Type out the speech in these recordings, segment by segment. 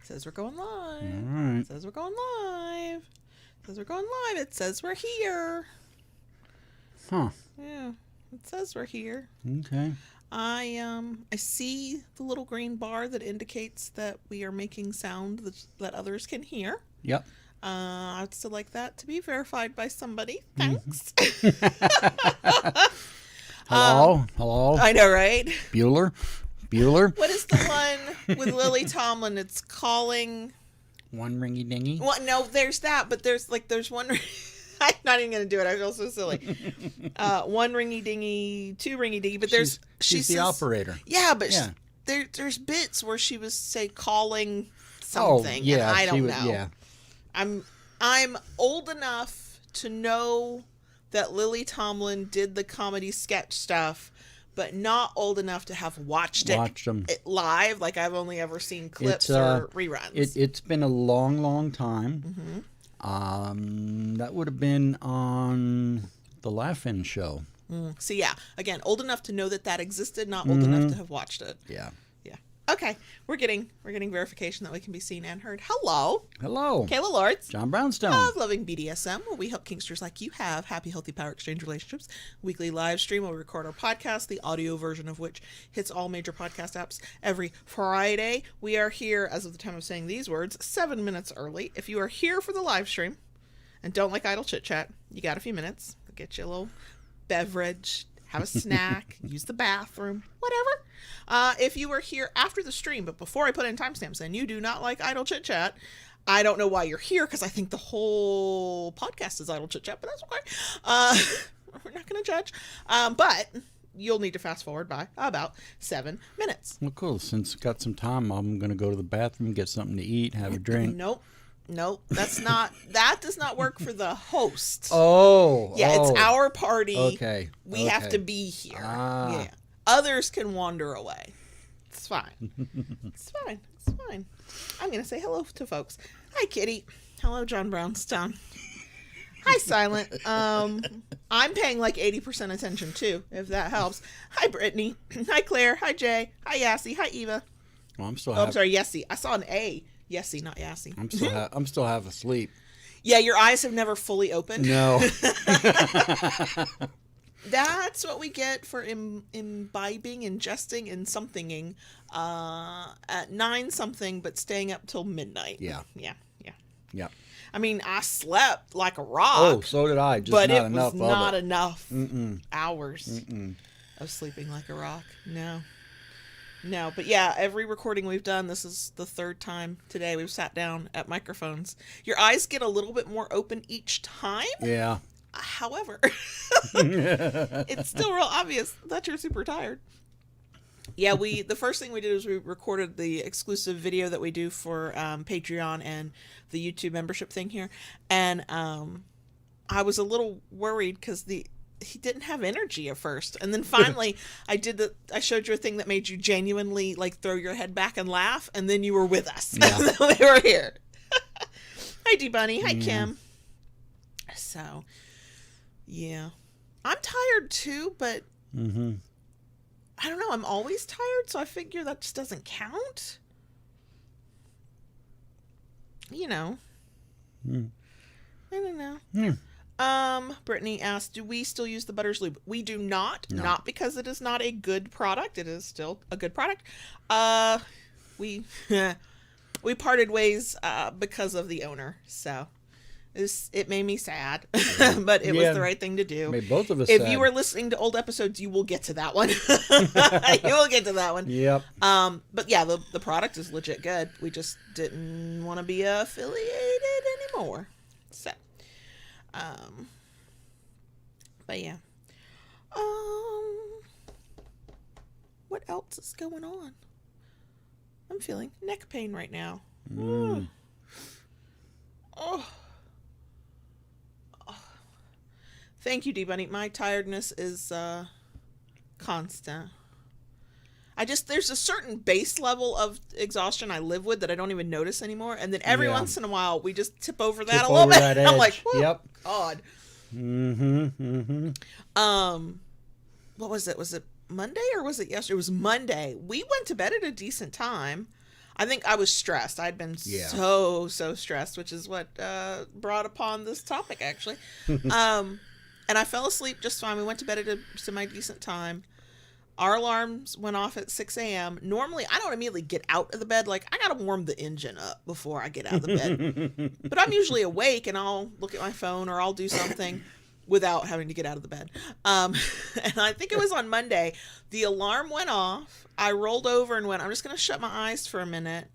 Says we're going live. All right. Says we're going live. Says we're going live. It says we're here. Huh. Yeah. It says we're here. Okay. I see the little green bar that indicates that we are making sound that others can hear. Yep. I'd still like that to be verified by somebody. Thanks. Hello? Hello? I know, right? Bueller? What is the one with Lily Tomlin? It's calling... One ringy dingy? Well, no, there's that, but there's one... I'm not even going to do it. I feel so silly. One ringy dingy, two ringy dingy, but there's... She's the operator. Yeah, but there's bits where she was, say, calling something. Oh, yeah. And I don't know. Yeah. I'm old enough to know that Lily Tomlin did the comedy sketch stuff, but not old enough to have watched it live. Like, I've only ever seen clips or reruns. It's been a long, long time. Mm-hmm. That would have been on the Laugh-In show. So, yeah. Again, old enough to know that existed, not old enough to have watched it. Yeah. Yeah. Okay. We're getting verification that we can be seen and heard. Hello. Hello. Kayla Lords. John Brownstone. Of Loving BDSM, where we help kinksters like you have happy, healthy power exchange relationships. Weekly live stream where we record our podcast, the audio version of which hits all major podcast apps every Friday. We are here, as of the time of saying these words, 7 minutes early. If you are here for the live stream and don't like idle chit-chat, you got a few minutes. We'll get you a little beverage, have a snack, use the bathroom, whatever. If you were here after the stream, but before I put in timestamps and you do not like idle chit-chat, I don't know why you're here, because I think the whole podcast is idle chit-chat, but that's okay. We're not going to judge. But you'll need to fast forward by about 7 minutes. Well, cool. Since I've got some time, I'm going to go to the bathroom, get something to eat, have a drink. Nope, that does not work for the host. It's our party. Okay. We have to be here. Yeah. Others can wander away. It's fine. It's fine. I'm going to say hello to folks. Hi, Kitty. Hello, John Brownstone. Hi, Silent. I'm paying like 80% attention too, if that helps. Hi, Brittany. Hi, Claire. Hi, Jay. Hi, Yassie. Hi, Eva. Well, I'm still. I'm sorry, Yessie. I saw an A. Yessie, not Yassie. I'm still half asleep. Yeah, your eyes have never fully opened. No. That's what we get for imbibing, ingesting, and somethinging at 9 something, but staying up till midnight. Yeah. I mean, I slept like a rock. Oh, so did I. Just but not it enough was not of it. enough Mm-mm. hours Mm-mm. of sleeping like a rock. No, but yeah, every recording we've done, this is the 3rd time today we've sat down at microphones. Your eyes get a little bit more open each time. Yeah. However, it's still real obvious that you're super tired. Yeah, the first thing we did was we recorded the exclusive video that we do for Patreon and the YouTube membership thing here. And I was a little worried because he didn't have energy at first. And then finally I showed you a thing that made you genuinely like throw your head back and laugh. And then you were with us. Yeah. And then we were here. Hi, D-Bunny. Hi, Kim. So, yeah. I'm tired too, but I don't know. I'm always tired. So I figure that just doesn't count. You know. I don't know. Brittany asked, do we still use the Butters Lube? We do not. No. Not because it is not a good product. It is still a good product. We parted ways because of the owner. So it made me sad, but it was the right thing to do. Made both of us If sad. you were listening to old episodes, you will get to that one. You will get to that one. Yep. But yeah, the product is legit good. We just didn't want to be affiliated anymore. So, but yeah. What else is going on? I'm feeling neck pain right now. Oh. Thank you, D-Bunny. My tiredness is constant. There's a certain base level of exhaustion I live with that I don't even notice anymore. And then every once in a while, we just tip over that a little bit. I'm like, whoa, yep. God. What was it? Was it Monday or was it yesterday? It was Monday. We went to bed at a decent time. I think I was stressed. I'd been so stressed, which is what brought upon this topic, actually. And I fell asleep just fine. We went to bed at a semi-decent time. Our alarms went off at 6 a.m. Normally, I don't immediately get out of the bed. Like, I got to warm the engine up before I get out of the bed. But I'm usually awake, and I'll look at my phone or I'll do something without having to get out of the bed. And I think it was on Monday. The alarm went off. I rolled over and went, I'm just going to shut my eyes for a minute.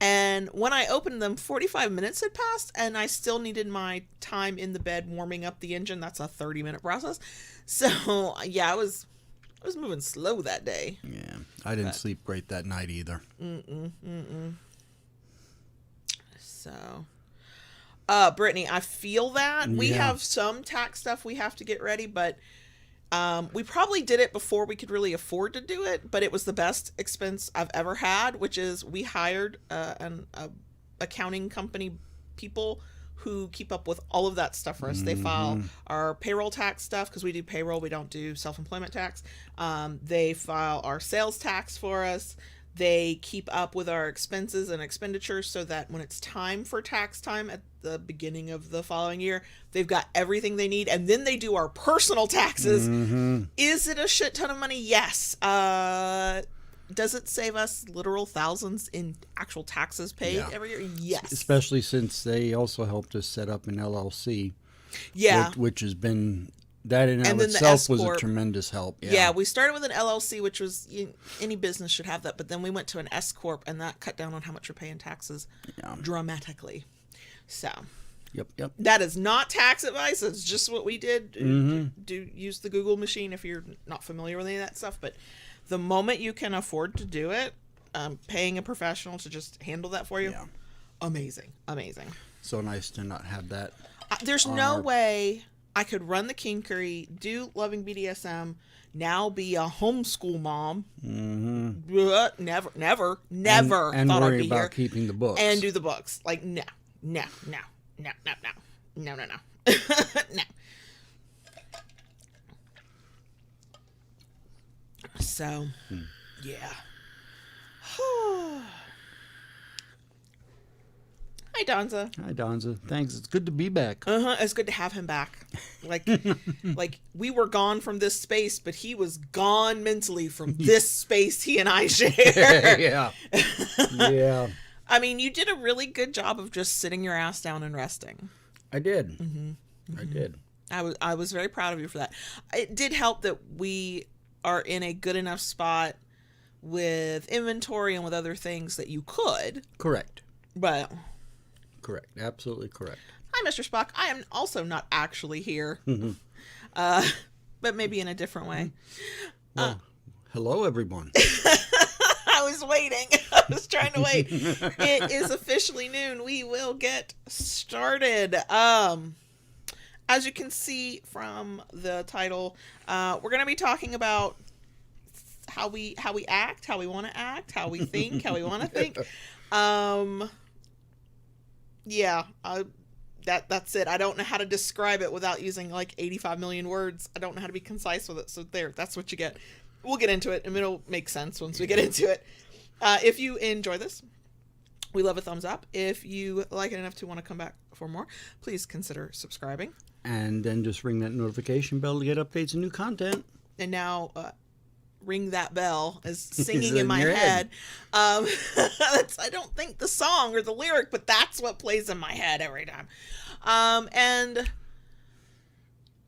And when I opened them, 45 minutes had passed, and I still needed my time in the bed warming up the engine. That's a 30-minute process. So, yeah, I was moving slow that day. Yeah, I didn't sleep great that night either. So, Brittany, I feel that. We have some tax stuff we have to get ready, but we probably did it before we could really afford to do it, but it was the best expense I've ever had, which is we hired an accounting company people who keep up with all of that stuff for us. They file our payroll tax stuff because we do payroll. We don't do self-employment tax. They file our sales tax for us. They keep up with our expenses and expenditures so that when it's time for tax time at the beginning of the following year, they've got everything they need. And then they do our personal taxes. Is it a shit ton of money? Yes. Does it save us literal thousands in actual taxes paid every year? Yes. Especially since they also helped us set up an LLC. Yeah. Which has been... That in and of itself was a tremendous help. Yeah, we started with an LLC, which was, any business should have that. But then we went to an S Corp, and that cut down on how much we're paying taxes dramatically. So, yep. That is not tax advice. It's just what we did. Do use the Google machine if you're not familiar with any of that stuff. But the moment you can afford to do it, paying a professional to just handle that for you, amazing. So nice to not have that. There's no way I could run the kinkery, do loving BDSM, now be a homeschool mom. Never and thought worry I'd be about here. Keeping the books. And do the books. Like, no. No. So, yeah. Hi, Donza. Thanks. It's good to be back. It's good to have him back. Like we were gone from this space, but he was gone mentally from this space he and I share. Yeah. I mean, you did a really good job of just sitting your ass down and resting. I did. I did. I was very proud of you for that. It did help that we are in a good enough spot with inventory and with other things that you could. Correct. But... Correct. Absolutely correct. Hi, Mr. Spock. I am also not actually here. But maybe in a different way. Well, hello, everyone. I was waiting. I was trying to wait. It is officially noon. We will get started. As you can see from the title, we're going to be talking about how we act, how we want to act, how we think, how we want to think. Yeah, that's it. I don't know how to describe it without using like 85 million words. I don't know how to be concise with it. So that's what you get. We'll get into it and it'll make sense once we get into it. If you enjoy this, we love a thumbs up. If you like it enough to want to come back for more, please consider subscribing. And then just ring that notification bell to get updates and new content. And now, ring that bell is singing in my head. I don't think the song or the lyric, but that's what plays in my head every time. And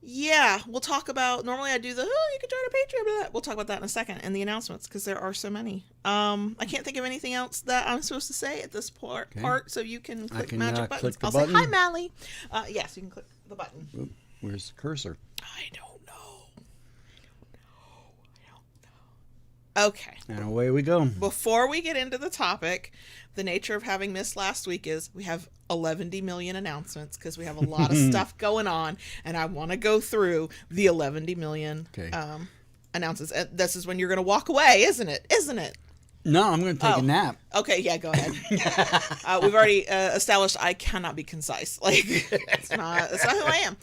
yeah, we'll talk about, normally I do you can join our Patreon, blah, blah. We'll talk about that in a second, and the announcements, because there are so many. I can't think of anything else that I'm supposed to say at this part, so you can click magic buttons. I'll say, hi, Mally. Yes, you can click the button. Oop, where's the cursor? I don't know. Okay. And away we go. Before we get into the topic, the nature of having missed last week is we have 11 million announcements because we have a lot of stuff going on, and I want to go through the 11 million announcements. This is when you're going to walk away, isn't it? No, I'm going to take a nap. Okay, yeah, go ahead. We've already established I cannot be concise. Like, that's not who I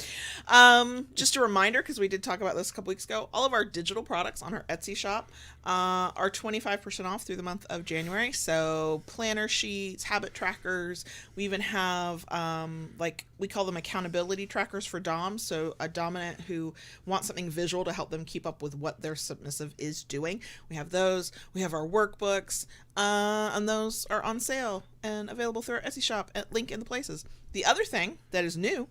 am. Just a reminder, because we did talk about this a couple weeks ago, all of our digital products on our Etsy shop are 25% off through the month of January. So planner sheets, habit trackers. We even have, we call them accountability trackers for doms. So a dominant who wants something visual to help them keep up with what their submissive is doing. We have those. We have our workbooks. And those are on sale and available through our Etsy shop at link in the places. The other thing that is new,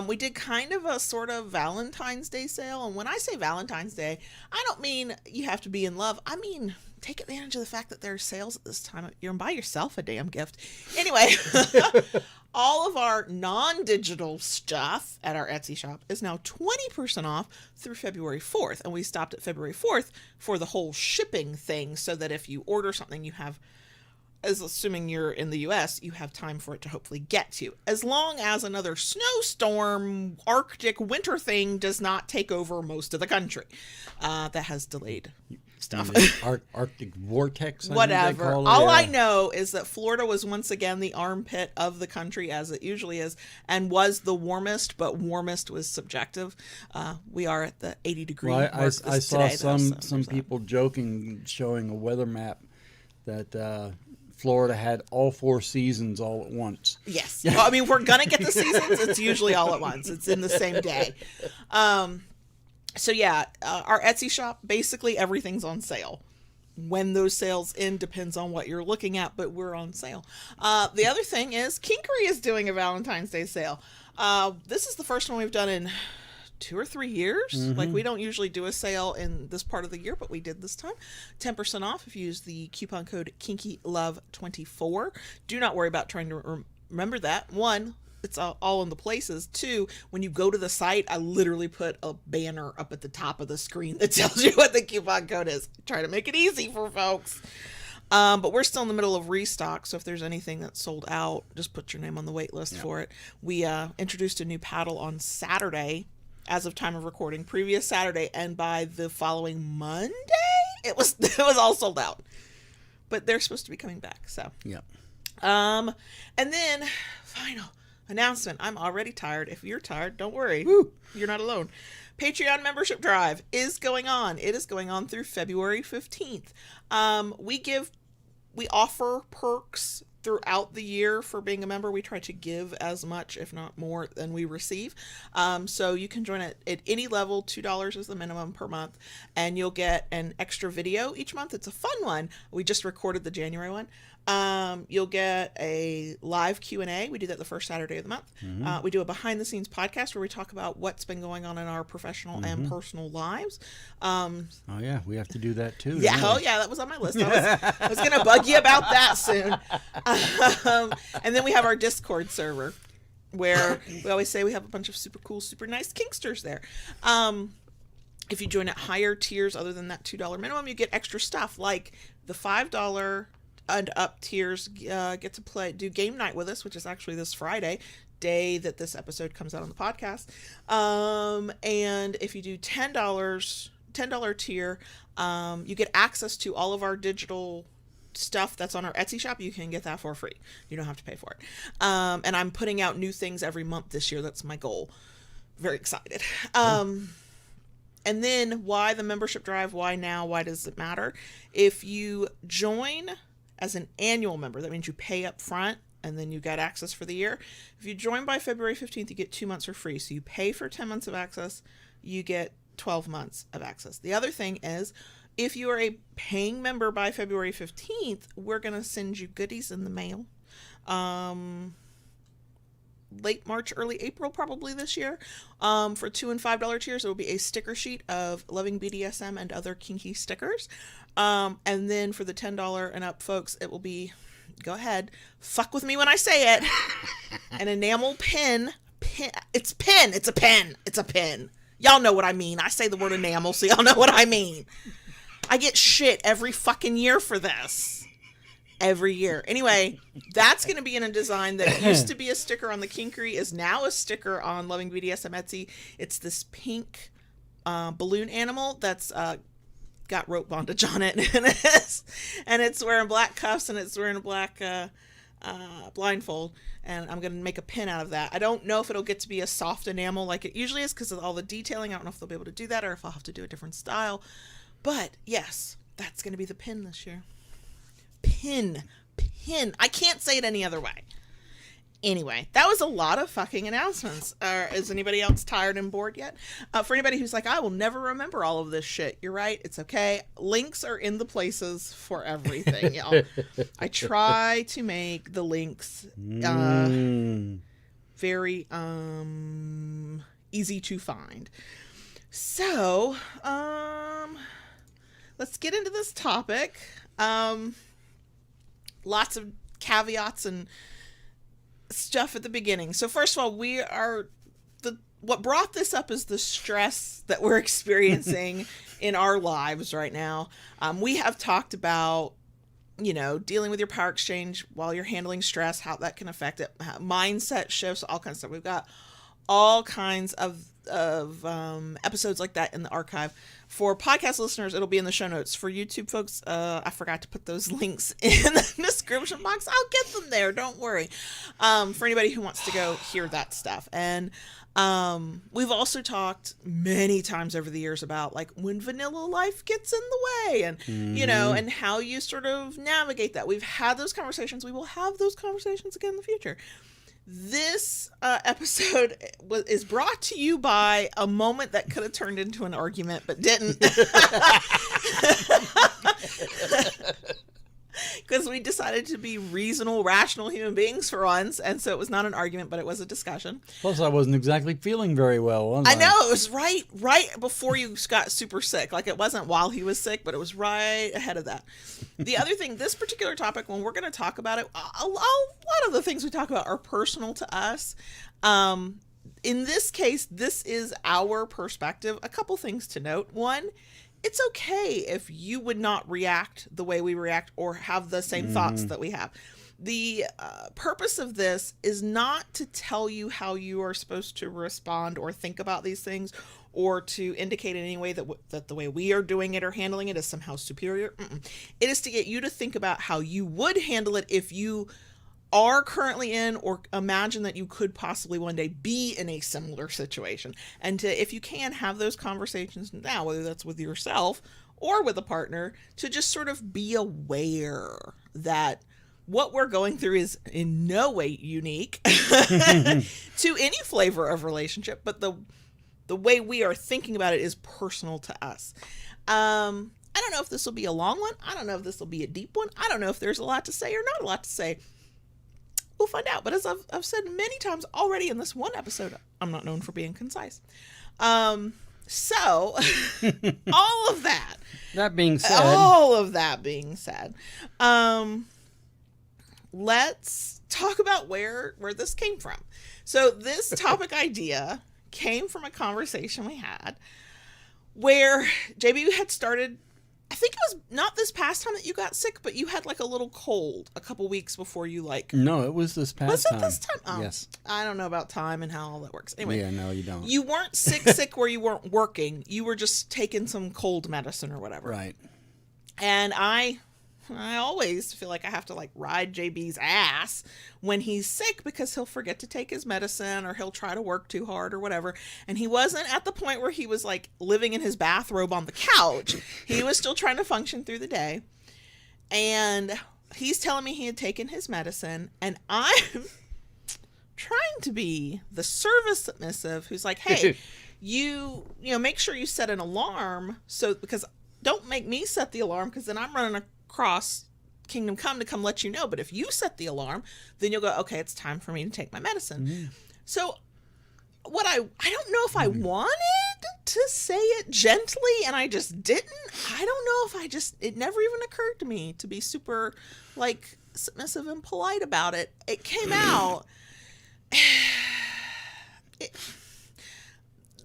we did kind of a sort of Valentine's Day sale. And when I say Valentine's Day, I don't mean you have to be in love. I mean, take advantage of the fact that there are sales at this time of year and buy yourself a damn gift. Anyway, all of our non-digital stuff at our Etsy shop is now 20% off through February 4th. And we stopped at February 4th for the whole shipping thing so that if you order something, you have, as assuming you're in the US, you have time for it to hopefully get to you. As long as another snowstorm, Arctic winter thing does not take over most of the country. That has delayed stuff. Arctic vortex. Whatever. All I know is that Florida was once again the armpit of the country, as it usually is, and was the warmest, but warmest was subjective. We are at the 80-degree mark I saw today, some people joking, showing a weather map that Florida had all 4 seasons all at once. Yes. Well, I mean, we're going to get the seasons. It's usually all at once. It's in the same day. So yeah, our Etsy shop, basically everything's on sale. When those sales end depends on what you're looking at, but we're on sale. The other thing is Kinkery is doing a Valentine's Day sale. This is the first one we've done in 2 or 3 years. Mm-hmm. Like, we don't usually do a sale in this part of the year, but we did this time. 10% off if you use the coupon code KinkyLove24. Do not worry about trying to remember that. 1, it's all in the places. 2, when you go to the site, I literally put a banner up at the top of the screen that tells you what the coupon code is. Try to make it easy for folks. But we're still in the middle of restock, so if there's anything that's sold out, just put your name on the wait list for it. We introduced a new paddle on Saturday, as of time of recording, previous Saturday, and by the following Monday, it was all sold out. But they're supposed to be coming back, so. Yep. And then, final announcement. I'm already tired. If you're tired, don't worry. Woo. You're not alone. Patreon membership drive is going on. It is going on through February 15th. We offer perks throughout the year for being a member. We try to give as much, if not more, than we receive. So you can join at any level. $2 is the minimum per month, and you'll get an extra video each month. It's a fun one. We just recorded the January one. You'll get a live Q&A. We do that the first Saturday of the month. Mm-hmm. We do a behind the scenes podcast where we talk about what's been going on in our professional and personal lives. Oh yeah, we have to do that too. Yeah. Oh yeah, that was on my list. I was going to bug you about that soon. And then we have our Discord server where we always say we have a bunch of super cool, super nice kinksters there. If you join at higher tiers other than that $2 minimum, you get extra stuff like the $5 and up tiers get to do game night with us, which is actually this Friday, day that this episode comes out on the podcast. And if you do $10 tier, you get access to all of our digital stuff that's on our Etsy shop. You can get that for free. You don't have to pay for it. And I'm putting out new things every month this year. That's my goal. Very excited. And then why the membership drive? Why now? Why does it matter? If you join as an annual member, that means you pay up front and then you get access for the year. If you join by February 15th, you get 2 months for free. So you pay for 10 months of access, you get 12 months of access. The other thing is, if you are a paying member by February 15th, we're going to send you goodies in the mail. Late March, early April, probably this year. For $2 and $5 tiers, it will be a sticker sheet of Loving BDSM and other kinky stickers. And then for the $10 and up folks, it will be, go ahead, fuck with me when I say it, an enamel pin. It's a pen. Y'all know what I mean. I say the word enamel, so y'all know what I mean. I get shit every fucking year for this. Every year. Anyway, that's going to be in a design that used to be a sticker on the Kinkery, is now a sticker on Loving BDSM Etsy. It's this pink balloon animal that's got rope bondage on it, and it's wearing black cuffs, and it's wearing a black blindfold, and I'm gonna make a pin out of that. I don't know if it'll get to be a soft enamel like it usually is because of all the detailing. I don't know if they'll be able to do that or if I'll have to do a different style. But yes, that's gonna be the pin this year. Pin. I can't say it any other way. Anyway, that was a lot of fucking announcements. Is anybody else tired and bored yet? For anybody who's like, I will never remember all of this shit, you're right. It's okay. Links are in the places for everything, y'all. I try to make the links very easy to find. So, let's get into this topic. Lots of caveats and stuff at the beginning. So first of all, what brought this up is the stress that we're experiencing in our lives right now. We have talked about, dealing with your power exchange while you're handling stress, how that can affect it, mindset shifts, all kinds of stuff. We've got all kinds of episodes like that in the archive. For podcast listeners, it'll be in the show notes. For YouTube folks, I forgot to put those links in the description box. I'll get them there, don't worry. For anybody who wants to go hear that stuff. And we've also talked many times over the years about like when vanilla life gets in the way and and how you sort of navigate that. We've had those conversations. We will have those conversations again in the future. This episode is brought to you by a moment that could have turned into an argument, but didn't. Because we decided to be reasonable, rational human beings for once, and so it was not an argument, but it was a discussion. Plus, I wasn't exactly feeling very well, was I? I know, it was right before you got super sick. Like, it wasn't while he was sick, but it was right ahead of that. The other thing, this particular topic, when we're going to talk about it, a lot of the things we talk about are personal to us. In this case, this is our perspective. A couple things to note. One, it's okay if you would not react the way we react or have the same thoughts that we have. The purpose of this is not to tell you how you are supposed to respond or think about these things, or to indicate in any way that the way we are doing it or handling it is somehow superior. It is to get you to think about how you would handle it if you are currently in, or imagine that you could possibly one day be in a similar situation. And to, if you can, have those conversations now, whether that's with yourself or with a partner, to just sort of be aware that what we're going through is in no way unique to any flavor of relationship, but the way we are thinking about it is personal to us. I don't know if this will be a long one. I don't know if this will be a deep one. I don't know if there's a lot to say or not a lot to say. We'll find out. But as I've said many times already in this one episode, I'm not known for being concise. So all of that. That being said. All of that being said. Let's talk about where this came from. So this topic idea came from a conversation we had where JB had started, I think it was not this past time that you got sick, but you had like a little cold a couple weeks before you No, it was this past time. Was it this time? Oh, yes. I don't know about time and how all that works. Anyway. Yeah, no, you don't. You weren't sick where you weren't working. You were just taking some cold medicine or whatever. Right. And I always feel like I have to like ride JB's ass when he's sick because he'll forget to take his medicine or he'll try to work too hard or whatever. And he wasn't at the point where he was like living in his bathrobe on the couch. He was still trying to function through the day. And he's telling me he had taken his medicine, and I'm trying to be the service submissive who's like, hey, you make sure you set an alarm, so because don't make me set the alarm, because then I'm running across Kingdom Come to come let you know. But if you set the alarm, then you'll go, okay, it's time for me to take my medicine. Mm-hmm. So what I don't know if I wanted to say it gently and I just didn't. I don't know if it never even occurred to me to be super like submissive and polite about it. It came out.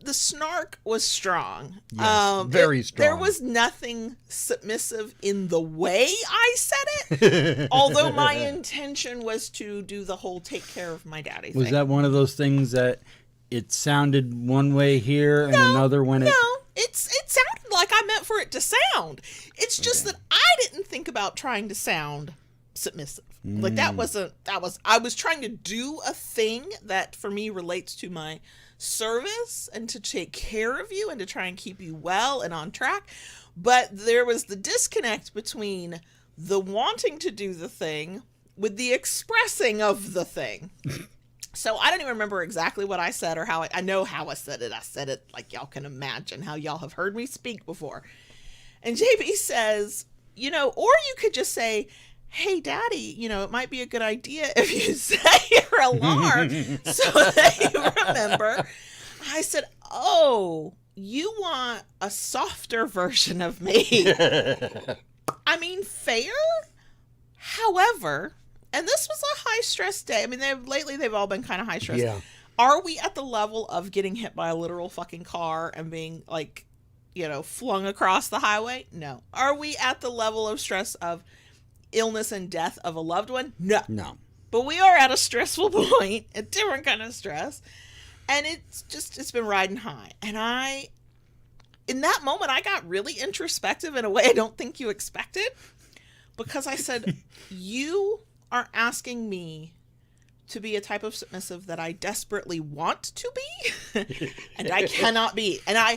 The snark was strong. Yes, very strong. There was nothing submissive in the way I said it, although my intention was to do the whole take care of my daddy thing. Was that one of those things that it sounded one way here and another when it... No, it sounded like I meant for it to sound. It's just Okay. that I didn't think about trying to sound submissive. Like I was trying to do a thing that for me relates to my service and to take care of you and to try and keep you well and on track. But there was the disconnect between the wanting to do the thing with the expressing of the thing. So I don't even remember exactly what I said or how I know how I said it. I said it like y'all can imagine how y'all have heard me speak before. And JB says, or you could just say, hey, Daddy, it might be a good idea if you set your alarm so that you remember. I said, oh, you want a softer version of me. I mean, fair. However, and this was a high stress day. I mean, they've all been kind of high stress. Yeah. Are we at the level of getting hit by a literal fucking car and being like, flung across the highway? No. Are we at the level of stress of illness and death of a loved one? No. But we are at a stressful point, a different kind of stress. And it's been riding high. And in that moment, I got really introspective in a way I don't think you expected. Because I said, you are asking me to be a type of submissive that I desperately want to be, and I cannot be. And I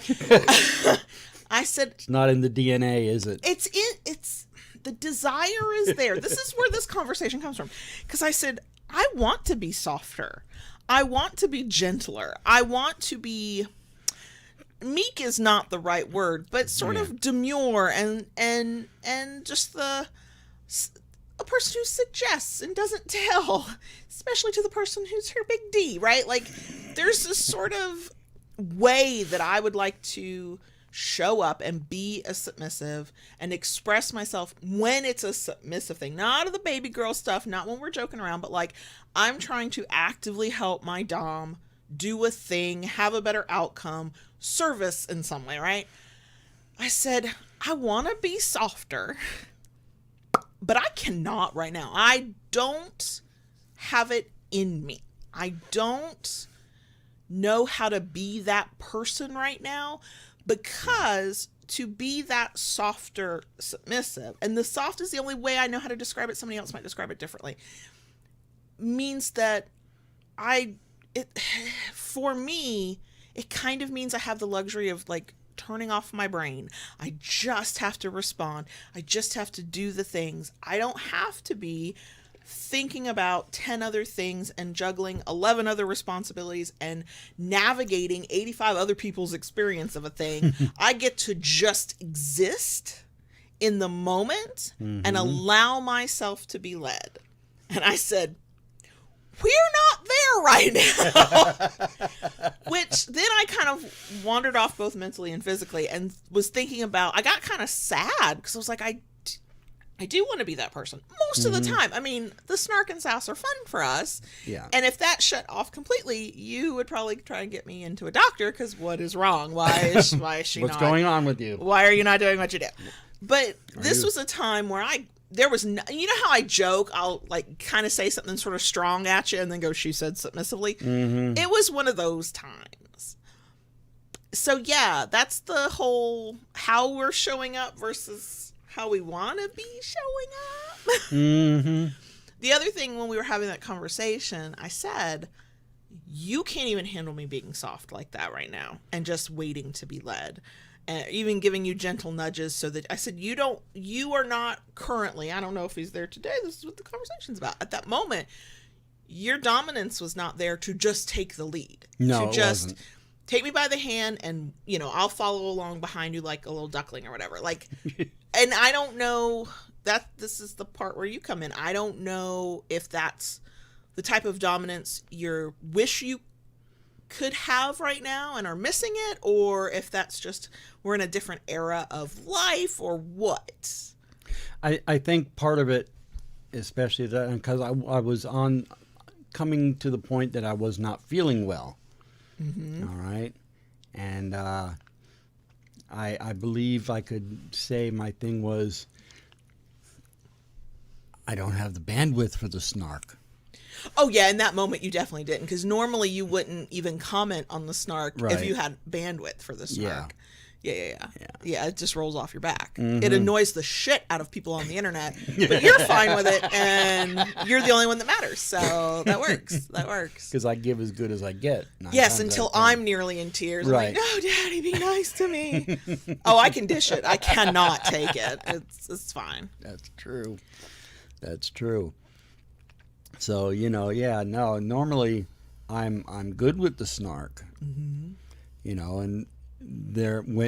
said, it's not in the DNA, is it? It's the desire is there. This is where this conversation comes from. Because I said, I want to be softer. I want to be gentler. I want to be, meek is not the right word, but sort of demure and just a person who suggests and doesn't tell, especially to the person who's her big D, right? Like, there's this sort of way that I would like to show up and be a submissive and express myself when it's a submissive thing. Not the baby girl stuff, not when we're joking around, but like, I'm trying to actively help my dom do a thing, have a better outcome, service in some way, right? I said, I want to be softer. But I cannot right now. I don't have it in me. I don't know how to be that person right now, because to be that softer submissive, and the soft is the only way I know how to describe it, somebody else might describe it differently, means that for me, it kind of means I have the luxury of like turning off my brain. I just have to respond. I just have to do the things. I don't have to be thinking about 10 other things and juggling 11 other responsibilities and navigating 85 other people's experience of a thing. I get to just exist in the moment and allow myself to be led. And I said, we're not there right now. Which then I kind of wandered off both mentally and physically and was thinking about, I got kind of sad because I was like, I do want to be that person most of the time. I mean, the snark and sass are fun for us. Yeah. And if that shut off completely, you would probably try and get me into a doctor because what is wrong? Why is she What's not? going on with you? Why are you not doing what you do? But this was a time where there was no, you know how I joke, I'll like kind of say something sort of strong at you and then go, she said submissively. It was one of those times. So yeah, that's the whole how we're showing up versus how we want to be showing up. The other thing, when we were having that conversation, I said, you can't even handle me being soft like that right now and just waiting to be led. And even giving you gentle nudges so that I said, you are not currently, I don't know if he's there today, this is what the conversation's about. At that moment, your dominance was not there to just take the lead. No, to just wasn't. Take me by the hand and, I'll follow along behind you like a little duckling or whatever. Like, and I don't know this is the part where you come in. I don't know if that's the type of dominance you wish you could have right now and are missing it, or if that's just we're in a different era of life or what. I think part of it, especially that because I was coming to the point that I was not feeling well. All right. And I believe I could say my thing was I don't have the bandwidth for the snark. Oh, yeah. In that moment, you definitely didn't, because normally you wouldn't even comment on the snark if you had bandwidth for the snark. Yeah, it just rolls off your back. Mm-hmm. It annoys the shit out of people on the internet, but you're fine with it, and you're the only one that matters. So that works. That works. Because I give as good as I get. Yes, until I'm nearly in tears. Right. I'm like, no, Daddy, be nice to me. Oh, I can dish it. I cannot take it. It's fine. That's true. That's true. So, normally I'm good with the snark. Mm-hmm. And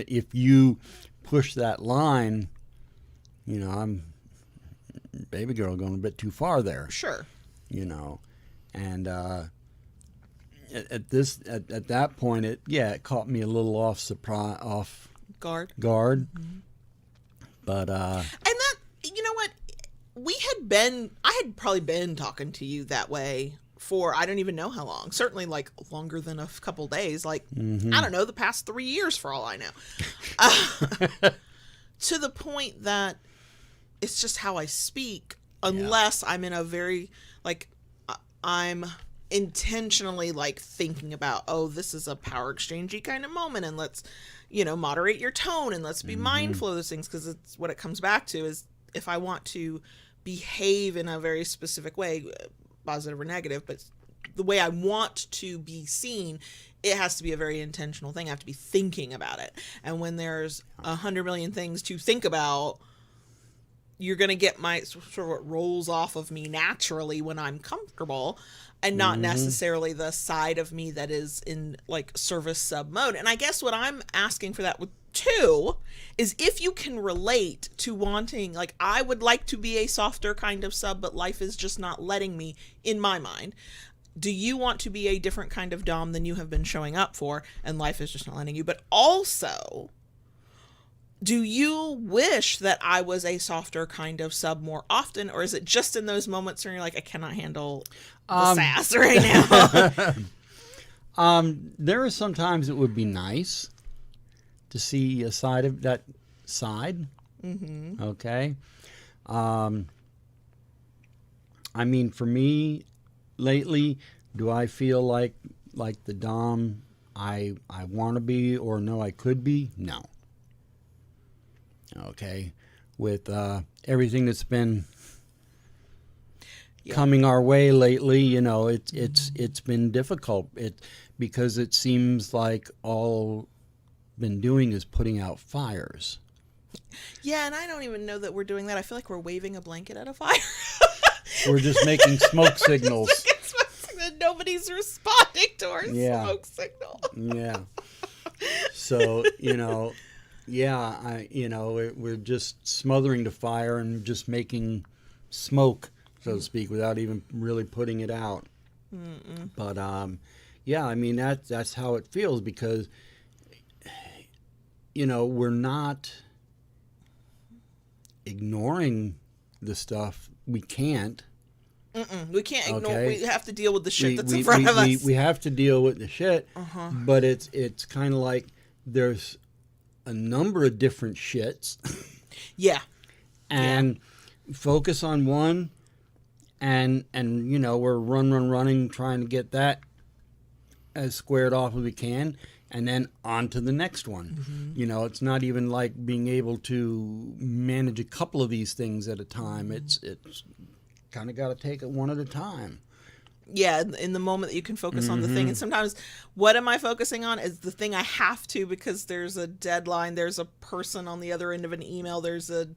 if you push that line, I'm baby girl going a bit too far there. Sure. And at that point it caught me a little off guard. Mm-hmm. But and that, you know what, I had probably been talking to you that way for I don't even know how long. Certainly like longer than a couple days. Like, I don't know, the past 3 years for all I know. To the point that it's just how I speak, unless I'm in a very, like, I'm intentionally like thinking about, oh, this is a power exchangey kind of moment, and let's, moderate your tone, and let's be mindful of those things, because it's what it comes back to is if I want to behave in a very specific way, positive or negative, but the way I want to be seen, it has to be a very intentional thing. I have to be thinking about it. And when there's 100 million things to think about, you're going to get my sort of what rolls off of me naturally when I'm comfortable, and not necessarily the side of me that is in like service sub mode. And I guess what I'm asking for that with too is if you can relate to wanting, like, I would like to be a softer kind of sub, but life is just not letting me, in my mind. Do you want to be a different kind of dom than you have been showing up for, and life is just not letting you? But also, do you wish that I was a softer kind of sub more often, or is it just in those moments where you're like, I cannot handle the sass right now? There are some times it would be nice to see a side of that side. Mm-hmm. Okay. I mean, for me, lately, do I feel like the dom I want to be, or know I could be? No. Okay. With everything that's been coming our way lately, it's been difficult. Because it seems like all been doing is putting out fires. Yeah, and I don't even know that we're doing that. I feel like we're waving a blanket at a fire. We're just making smoke signals. And nobody's responding to our smoke signal. Yeah. So, we're just smothering the fire and just making smoke, so to speak, without even really putting it out. Mm-mm. But, I mean, that's how it feels, because, we're not ignoring the stuff. We can't. We can't ignore. Okay. We have to deal with the shit that's in front of us. We have to deal with the shit. But it's kind of like there's a number of different shits. Yeah. And focus on one, and we're running, trying to get that as squared off as we can, and then on to the next one. Mm-hmm. It's not even like being able to manage a couple of these things at a time. It's kind of got to take it one at a time. Yeah, in the moment that you can focus on the thing. And sometimes what am I focusing on is the thing I have to, because there's a deadline, there's a person on the other end of an email, there's a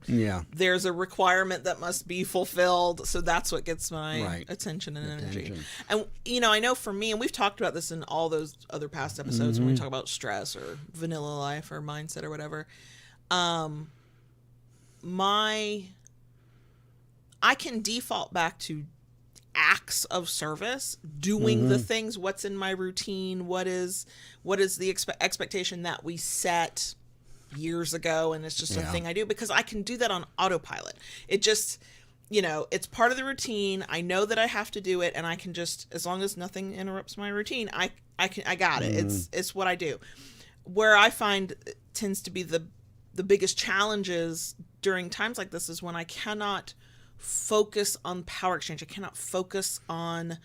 requirement that must be fulfilled. So that's what gets my attention and energy. And I know for me, and we've talked about this in all those other past episodes when we talk about stress or vanilla life or mindset or whatever, I can default back to acts of service, doing the things, what's in my routine, what is the expectation that we set years ago, and it's just a thing I do, because I can do that on autopilot. It just, it's part of the routine. I know that I have to do it, and I can just, as long as nothing interrupts my routine, I got it. It's what I do. Where I find it tends to be the biggest challenges during times like this is when I cannot focus on power exchange. I cannot focus on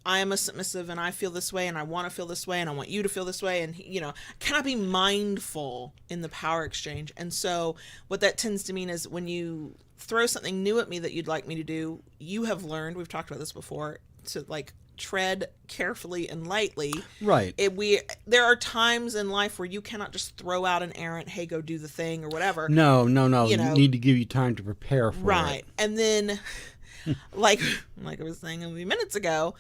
I am a submissive and I feel this way and I want to feel this way and I want you to feel this way. And, can I be mindful in the power exchange? And so what that tends to mean is when you throw something new at me that you'd like me to do, you have learned, we've talked about this before, to like tread carefully and lightly. Right. There are times in life where you cannot just throw out an errant, hey, go do the thing or whatever. No. You need to give you time to prepare for it. Right. And then, like I was saying a few minutes ago,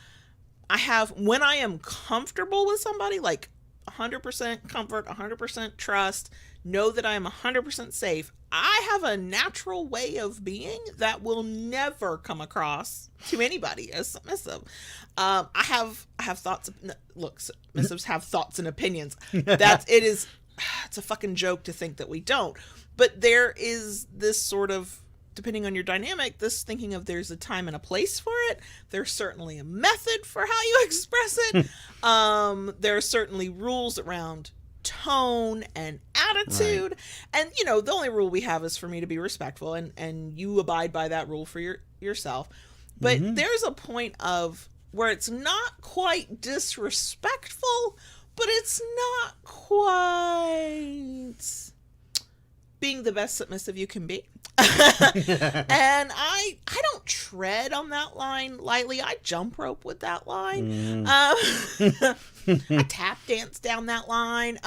when I am comfortable with somebody, like 100% comfort, 100% trust, know that I am 100% safe, I have a natural way of being that will never come across to anybody as submissive. I have thoughts. Look, submissives have thoughts and opinions. It's a fucking joke to think that we don't. But there is this sort of, depending on your dynamic, this thinking of there's a time and a place for it. There's certainly a method for how you express it. There are certainly rules around tone and attitude. Right. And, the only rule we have is for me to be respectful, and you abide by that rule for yourself. But there's a point of where it's not quite disrespectful, but it's not quite being the best submissive you can be. And I don't tread on that line lightly. I jump rope with that line. I tap dance down that line.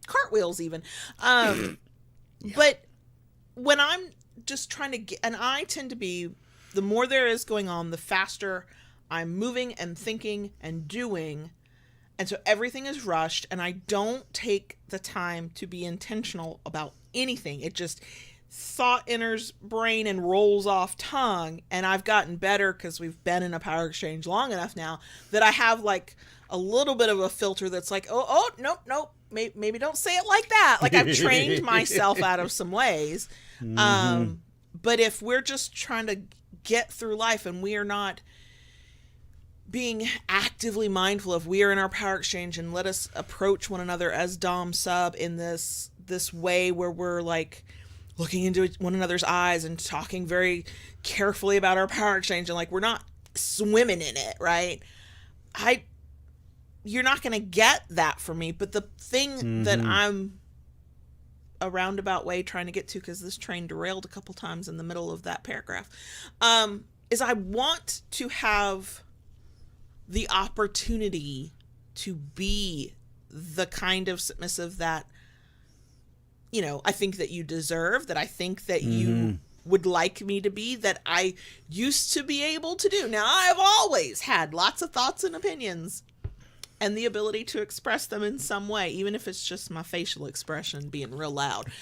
Cartwheels even. But when I'm just trying to get, and I tend to be, the more there is going on, the faster I'm moving and thinking and doing. And so everything is rushed, and I don't take the time to be intentional about anything. It just, thought enters brain and rolls off tongue. And I've gotten better because we've been in a power exchange long enough now that I have like a little bit of a filter that's like, oh, nope. Maybe don't say it like that. Like I've trained myself out of some ways. But if we're just trying to get through life and we are not being actively mindful of, we are in our power exchange and let us approach one another as dom sub in this way where we're like looking into one another's eyes and talking very carefully about our power exchange, and like we're not swimming in it, right? You're not going to get that from me. But the thing that I'm a roundabout way trying to get to, because this train derailed a couple times in the middle of that paragraph, is I want to have the opportunity to be the kind of submissive that, I think that you deserve, that I think that you would like me to be, that I used to be able to do. Now, I've always had lots of thoughts and opinions and the ability to express them in some way, even if it's just my facial expression being real loud.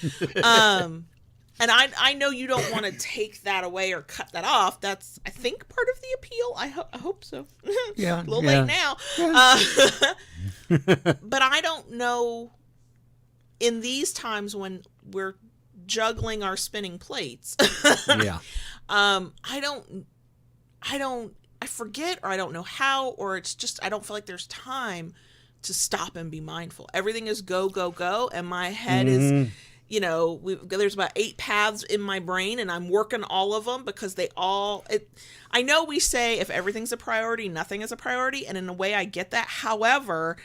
And I know you don't want to take that away or cut that off. That's, I think, part of the appeal. I hope so. Yeah. A little late now. Yeah. But I don't know, in these times when we're juggling our spinning plates, I forget, or I don't know how, or it's just, I don't feel like there's time to stop and be mindful. Everything is go, go, go. And my head is, there's about 8 paths in my brain, and I'm working all of them because I know we say if everything's a priority, nothing is a priority. And in a way I get that. However,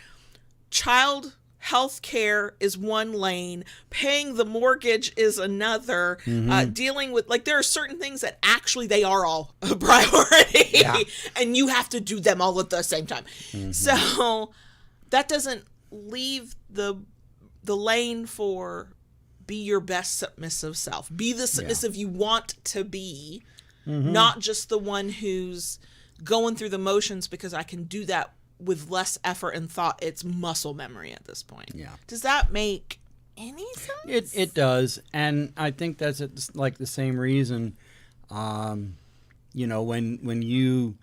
child health care is one lane, paying the mortgage is another, dealing with, like, there are certain things that actually they are all a priority, and you have to do them all at the same time. So that doesn't leave the lane for be your best submissive self. Be the submissive you want to be, not just the one who's going through the motions because I can do that with less effort and thought. It's muscle memory at this point. Yeah. Does that make any sense? It does. And I think that's like the same reason, when you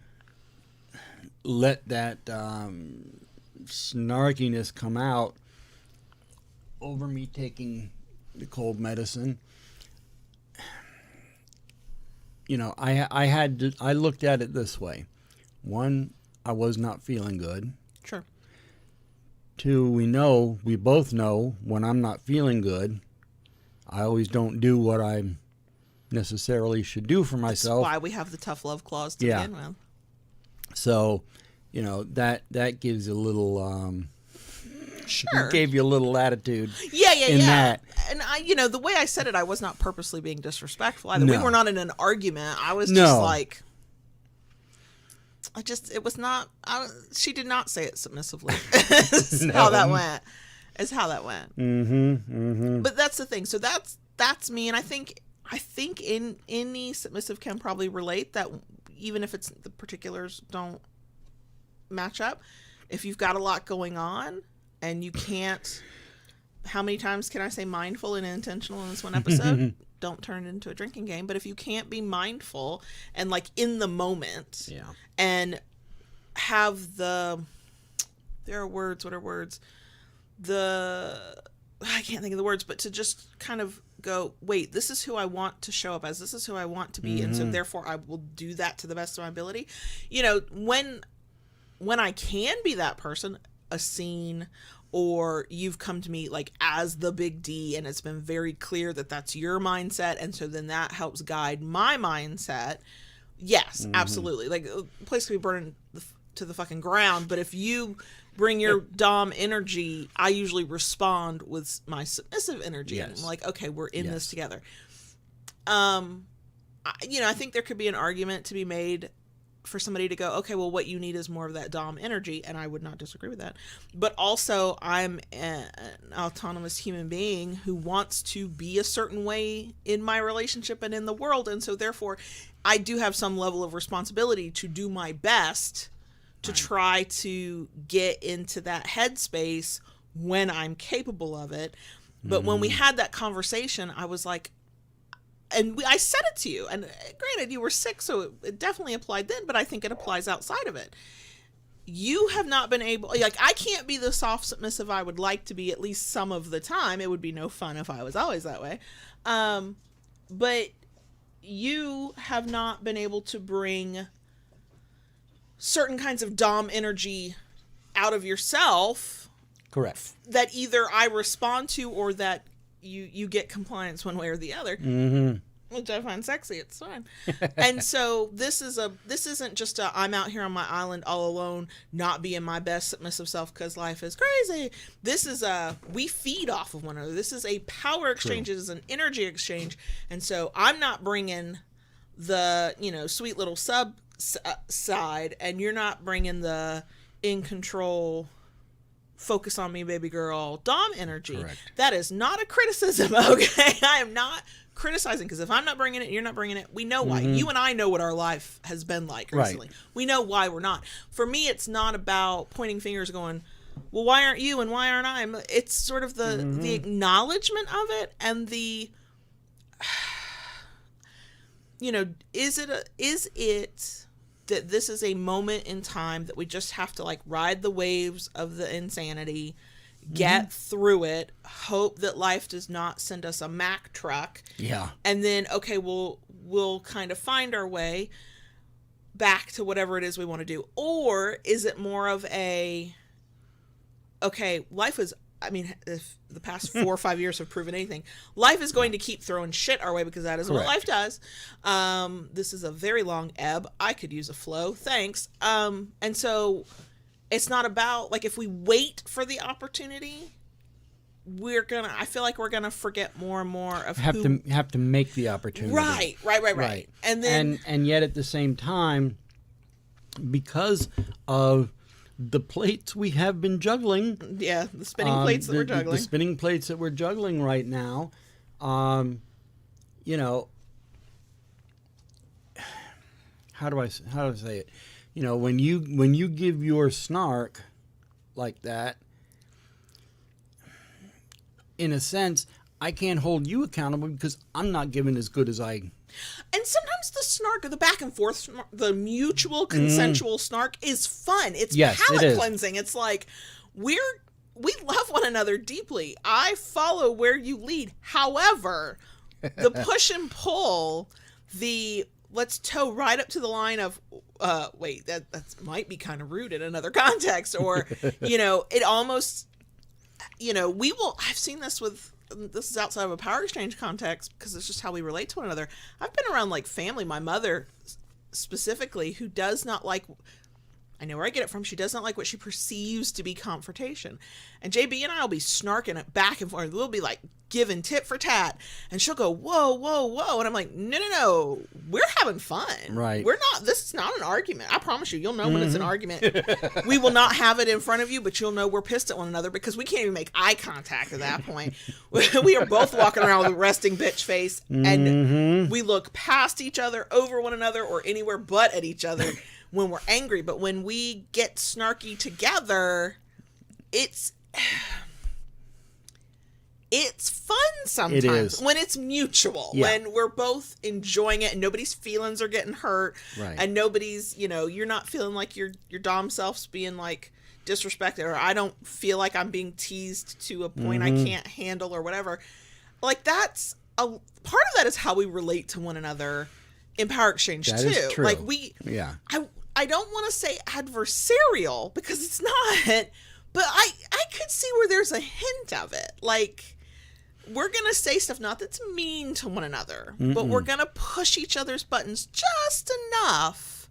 let that snarkiness come out over me taking the cold medicine, I looked at it this way. One, I was not feeling good. Sure. 2, we both know when I'm not feeling good, I always don't do what I necessarily should do for myself. That's why we have the tough love clause to begin with. So that gives a little Sure. gave you a little latitude. Yeah. That. And the way I said it, I was not purposely being disrespectful either. No. We were not in an argument. I was No. just like, it was not, she did not say it submissively. Is how that went. But that's the thing. So that's me. And I think in any submissive can probably relate that, even if it's the particulars don't match up, if you've got a lot going on and you can't, how many times can I say mindful and intentional in this one episode? Don't turn it into a drinking game. But if you can't be mindful and like in the moment, and have there are words, what are words? I can't think of the words, but to just kind of go, wait, this is who I want to show up as. This is who I want to be. And so therefore I will do that to the best of my ability. When I can be that person, a scene, or you've come to me like as the big D and it's been very clear that that's your mindset. And so then that helps guide my mindset. Yes, absolutely. Like the place can be burning to the fucking ground. But if you bring your Dom energy, I usually respond with my submissive energy. Yes. And I'm like, okay, we're in this together. I think there could be an argument to be made for somebody to go, okay, well, what you need is more of that Dom energy. And I would not disagree with that. But also I'm an autonomous human being who wants to be a certain way in my relationship and in the world. And so therefore I do have some level of responsibility to do my best to try to get into that headspace when I'm capable of it. But when we had that conversation, I was like, I said it to you, and granted you were sick, so it definitely applied then, but I think it applies outside of it. You have not been able, like, I can't be the soft submissive I would like to be at least some of the time. It would be no fun if I was always that way. But you have not been able to bring certain kinds of Dom energy out of yourself. Correct. That either I respond to or that you get compliance one way or the other, which I find sexy. It's fine. And so this isn't just I'm out here on my island all alone, not being my best submissive self because life is crazy. This is we feed off of one another. This is a power exchange. It is an energy exchange. And so I'm not bringing the sweet little sub side, and you're not bringing the in control, focus on me baby girl Dom energy. Correct. That is not a criticism. Okay, I am not criticizing, because if I'm not bringing it, you're not bringing it, we know why. You and I know what our life has been like recently. We know why we're not. For me, it's not about pointing fingers going, well, why aren't you and why aren't I? It's sort of the acknowledgement of it, and the is it that this is a moment in time that we just have to like ride the waves of the insanity, get through it, hope that life does not send us a Mack truck. Yeah. And then, okay, we'll kind of find our way back to whatever it is we want to do. Or is it more of a, okay, life is, if the past 4 or 5 years have proven anything, life is going to keep throwing shit our way, because that is what life does. This is a very long ebb. I could use a flow. Thanks. And so it's not about, like, if we wait for the opportunity, I feel like we're gonna forget more and more of have to make the opportunity. Right. And then and yet at the same time, because of the plates we have been juggling. Yeah, the spinning plates that we're juggling. The spinning plates that we're juggling right now. How do I say it? When you give your snark like that, in a sense, I can't hold you accountable because I'm not giving as good as I. And sometimes the snark, the back and forth, the mutual consensual snark is fun. It's palate cleansing. It's like we love one another deeply. I follow where you lead. However, the push and pull, let's toe right up to the line of, wait, that might be kind of rude in another context, or it almost, I've seen this this is outside of a power exchange context because it's just how we relate to one another. I've been around like family, my mother specifically, who does not like I know where I get it from. She doesn't like what she perceives to be confrontation. And JB and I will be snarking it back and forth. We'll be like giving tit for tat. And she'll go, whoa, whoa, whoa. And I'm like, no. We're having fun. Right. This is not an argument. I promise you, you'll know when it's an argument. We will not have it in front of you, but you'll know we're pissed at one another because we can't even make eye contact at that point. We are both walking around with a resting bitch face. And we look past each other, over one another, or anywhere but at each other when we're angry. But when we get snarky together, it's fun sometimes. It is. When it's mutual, when we're both enjoying it and nobody's feelings are getting hurt, right. And nobody's, you're not feeling like your dom self's being like disrespected, or I don't feel like I'm being teased to a point I can't handle or whatever. Like that's a part of that is how we relate to one another in power exchange that too. Is true. Like I don't want to say adversarial because it's not, but I could see where there's a hint of it. Like we're going to say stuff not that's mean to one another, but we're going to push each other's buttons just enough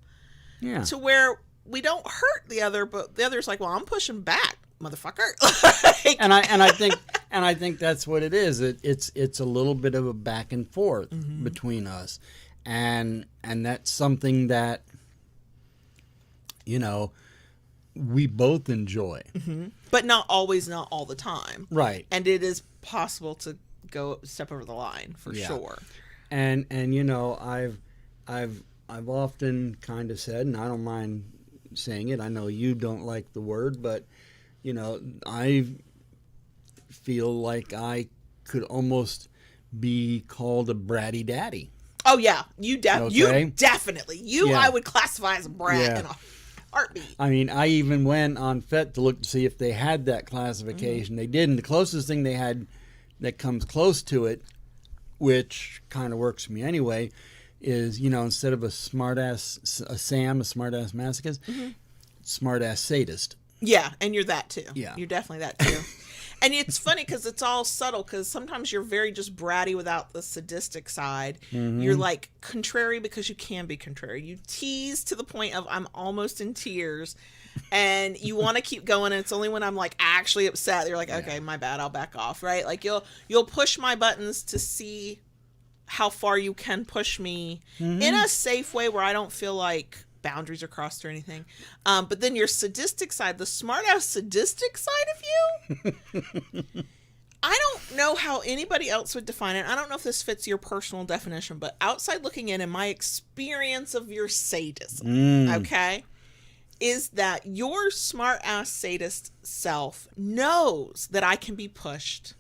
to where we don't hurt the other, but the other's like, well, I'm pushing back, motherfucker. and I think that's what it is. It's a little bit of a back and forth between us. And that's something that we both enjoy. But not always, not all the time. Right. And it is possible to go step over the line for sure. And I've often kind of said, and I don't mind saying it, I know you don't like the word, but I feel like I could almost be called a bratty daddy. Oh yeah, you definitely. I would classify as a brat in a heartbeat. I mean, I even went on FET to look to see if they had that classification. They didn't. The closest thing they had that comes close to it, which kind of works for me anyway, is instead of a smartass, a smartass masochist, smartass sadist. Yeah, and you're that too. Yeah, you're definitely that too. And it's funny because it's all subtle, because sometimes you're very just bratty without the sadistic side. You're like contrary because you can be contrary. You tease to the point of I'm almost in tears, and you want to keep going, and it's only when I'm like actually upset you're like, okay, my bad, I'll back off, right? Like you'll push my buttons to see how far you can push me in a safe way where I don't feel like boundaries are crossed or anything. But then your sadistic side, the smart ass sadistic side of you, I don't know how anybody else would define it. I don't know if this fits your personal definition, but outside looking in my experience of your sadism, okay, is that your smart ass sadist self knows that I can be pushed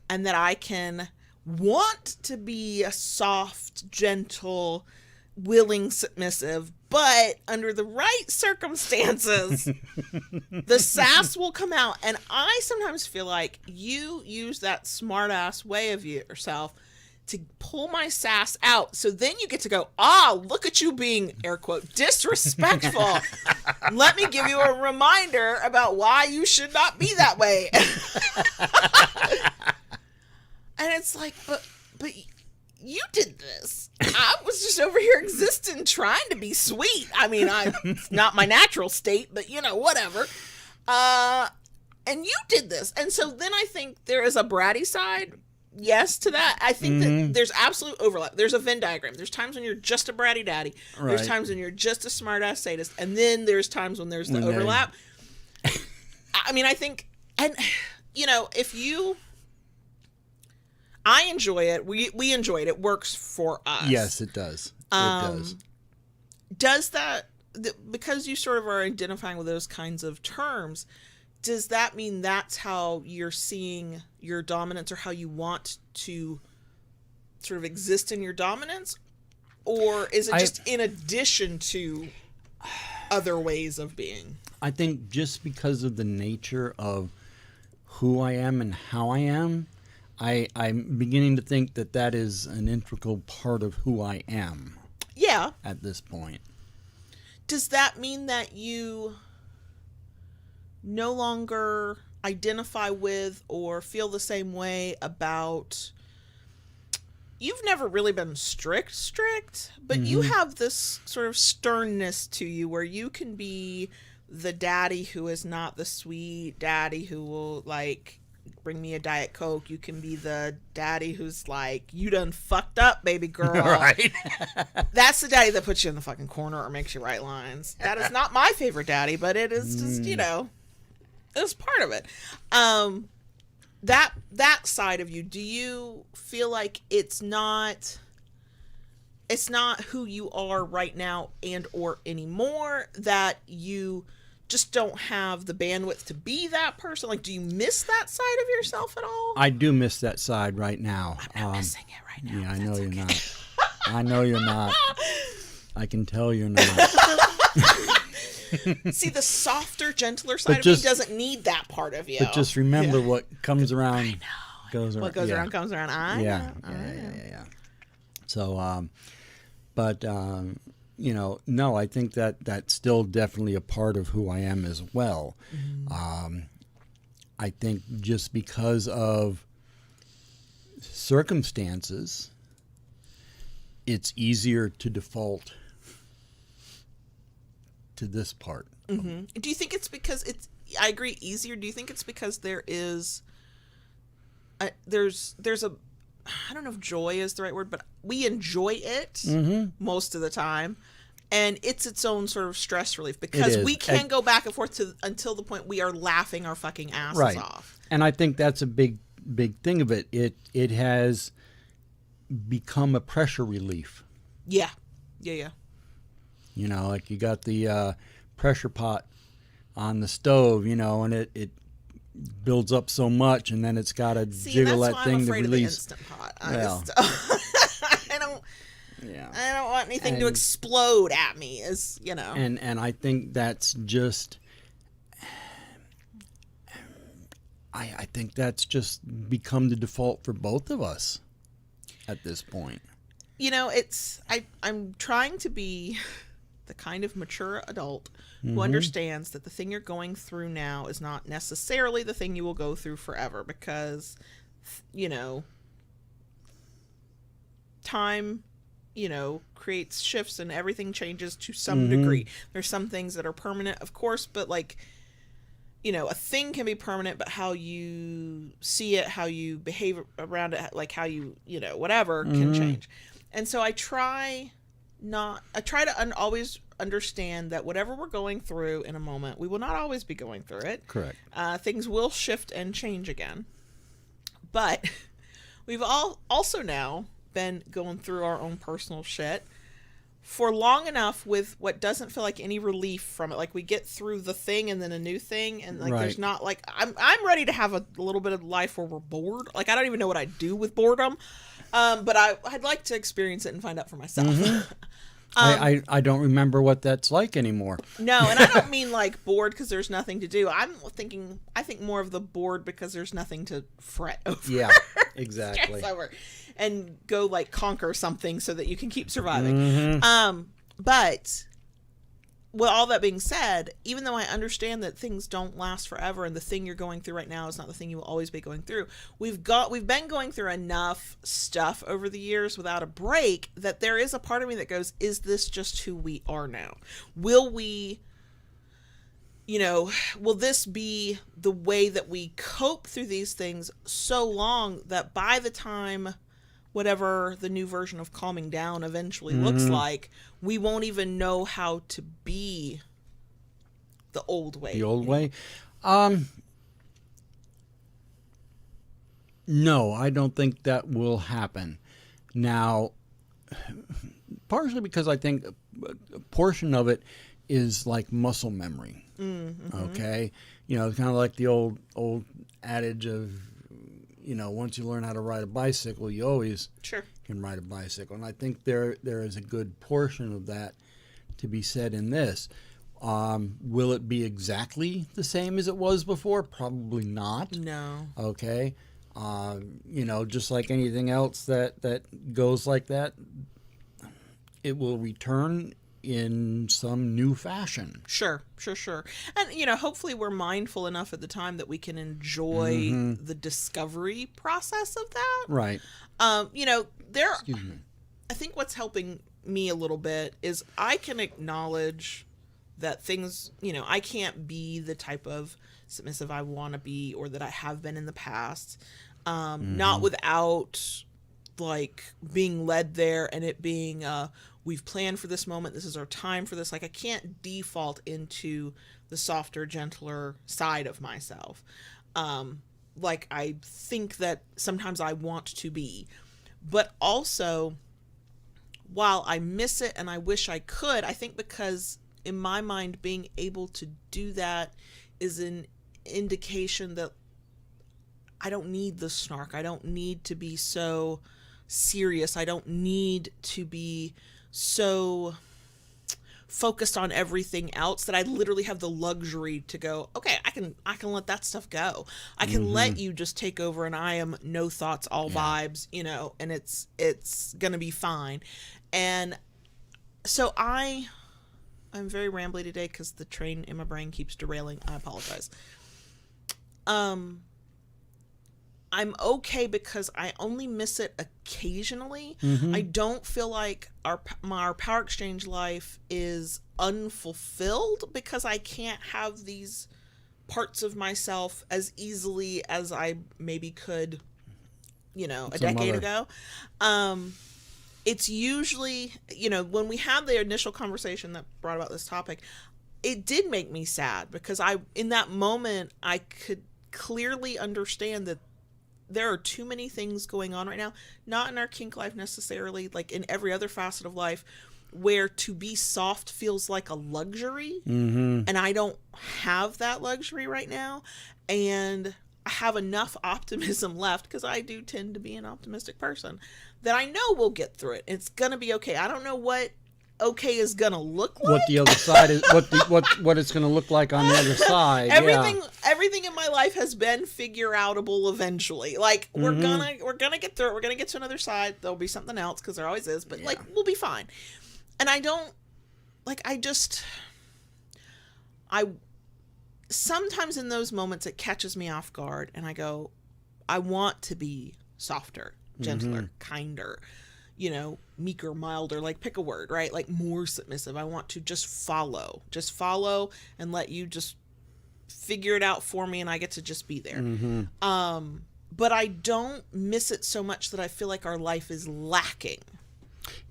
and that I can want to be a soft, gentle, willing, submissive, but under the right circumstances, the sass will come out. And I sometimes feel like you use that smart ass way of yourself to pull my sass out. So then you get to go, look at you being, air quote, disrespectful. Let me give you a reminder about why you should not be that way. And it's like, but you did this. I was just over here existing, trying to be sweet. I mean, it's not my natural state, but whatever. And you did this. And so then I think there is a bratty side, yes, to that. I think that there's absolute overlap. There's a Venn diagram. There's times when you're just a bratty daddy. Right. There's times when you're just a smart ass sadist. And then there's times when there's the overlap. I mean, I think, and if you... I enjoy it. We enjoy it. It works for us. Yes, it does. It does. Does that, because you sort of are identifying with those kinds of terms, does that mean that's how you're seeing your dominance, or how you want to sort of exist in your dominance? Or is it just in addition to other ways of being? I think just because of the nature of who I am and how I am, I'm beginning to think that is an integral part of who I am. Yeah. At this point. Does that mean that you no longer identify with or feel the same way about you've never really been strict, but you have this sort of sternness to you where you can be the daddy who is not the sweet daddy who will like bring me a Diet Coke. You can be the daddy who's like, you done fucked up, baby girl. Right. That's the daddy that puts you in the fucking corner or makes you write lines. That is not my favorite daddy, but it is just, you know, it's part of it. That side of you, do you feel like it's not who you are right now and or anymore, that you just don't have the bandwidth to be that person? Like, do you miss that side of yourself at all? I do miss that side right now. I'm not missing it right now. Yeah, I know you're not. I know you're not. I can tell you're not. See, the softer, gentler side of me doesn't need that part of you. But just remember, what comes around goes around. What goes around comes around. I know. So, you know, no, I think that that's still definitely a part of who I am as well. I think just because of circumstances, it's easier to default to this part. Do you think it's because it's, I agree, easier? Do you think it's because there is, there's a, I don't know if joy is the right word, but we enjoy it most of the time. And it's its own sort of stress relief because we can go back and forth until the point we are laughing our fucking asses off. And I think that's a big thing of it. It has become a pressure relief. Yeah. You know, like you got the pressure pot on the stove, you know, and it builds up so much, and then it's got to jiggle that thing to release. Of the Instant Pot. I don't want anything to explode at me, as you know. And I think that's just, I think that's just become the default for both of us at this point. You know, I'm trying to be the kind of mature adult who understands that the thing you're going through now is not necessarily the thing you will go through forever, because, you know, time, you know, creates shifts and everything changes to some degree. There's some things that are permanent, of course, but like, you know, a thing can be permanent, but how you see it, how you behave around it, like how you know, whatever can change. And so I try to always understand that whatever we're going through in a moment, we will not always be going through it. Correct. Things will shift and change again. But we've also now been going through our own personal shit for long enough with what doesn't feel like any relief from it. Like we get through the thing and then a new thing, and like there's not like I'm ready to have a little bit of life where we're bored. Like I don't even know what I do with boredom. But I'd like to experience it and find out for myself. I don't remember what that's like anymore. No, and I don't mean like bored because there's nothing to do. I think more of the bored because there's nothing to fret over. Yeah, exactly. over and go like conquer something so that you can keep surviving. But with all that being said, even though I understand that things don't last forever and the thing you're going through right now is not the thing you will always be going through, we've been going through enough stuff over the years without a break that there is a part of me that goes, is this just who we are now? Will we, you know, will this be the way that we cope through these things so long that by the time whatever the new version of calming down eventually looks like, we won't even know how to be the old way. The old way? No, I don't think that will happen. Now, partially because I think a portion of it is like muscle memory. Okay? You know, it's kind of like the old adage of, you know, once you learn how to ride a bicycle, you always can ride a bicycle. And I think there is a good portion of that to be said in this. Will it be exactly the same as it was before? Probably not. No. Okay. You know, just like anything else that goes like that, it will return in some new fashion. Sure. And, hopefully we're mindful enough at the time that we can enjoy the discovery process of that. Right. Excuse me. I think what's helping me a little bit is I can acknowledge that things, I can't be the type of submissive I want to be or that I have been in the past. Not without like being led there and it being we've planned for this moment, this is our time for this. Like I can't default into the softer, gentler side of myself like I think that sometimes I want to be. But also, while I miss it and I wish I could, I think because in my mind being able to do that is an indication that I don't need the snark. I don't need to be so serious. I don't need to be so focused on everything else that I literally have the luxury to go, okay, I can let that stuff go. I can let you just take over and I am no thoughts, all vibes, and it's going to be fine. And so I'm very rambly today because the train in my brain keeps derailing. I apologize. I'm okay because I only miss it occasionally. I don't feel like our power exchange life is unfulfilled because I can't have these parts of myself as easily as I maybe could, a decade ago. It's usually, when we had the initial conversation that brought about this topic, it did make me sad because in that moment, I could clearly understand that there are too many things going on right now, not in our kink life necessarily, like in every other facet of life, where to be soft feels like a luxury. And I don't have that luxury right now. And I have enough optimism left, because I do tend to be an optimistic person, that I know we'll get through it. It's going to be okay. I don't know what okay is going to look like. What the other side is, what it's going to look like on the other side. Everything in my life has been figure outable eventually. Like we're gonna get through it. We're gonna get to another side. There'll be something else, because there always is. But like we'll be fine. And I don't like. I sometimes in those moments it catches me off guard, and I go, I want to be softer, gentler, kinder. Meeker, milder, like pick a word, right? Like more submissive. I want to just follow and let you just figure it out for me, and I get to just be there. But I don't miss it so much that I feel like our life is lacking.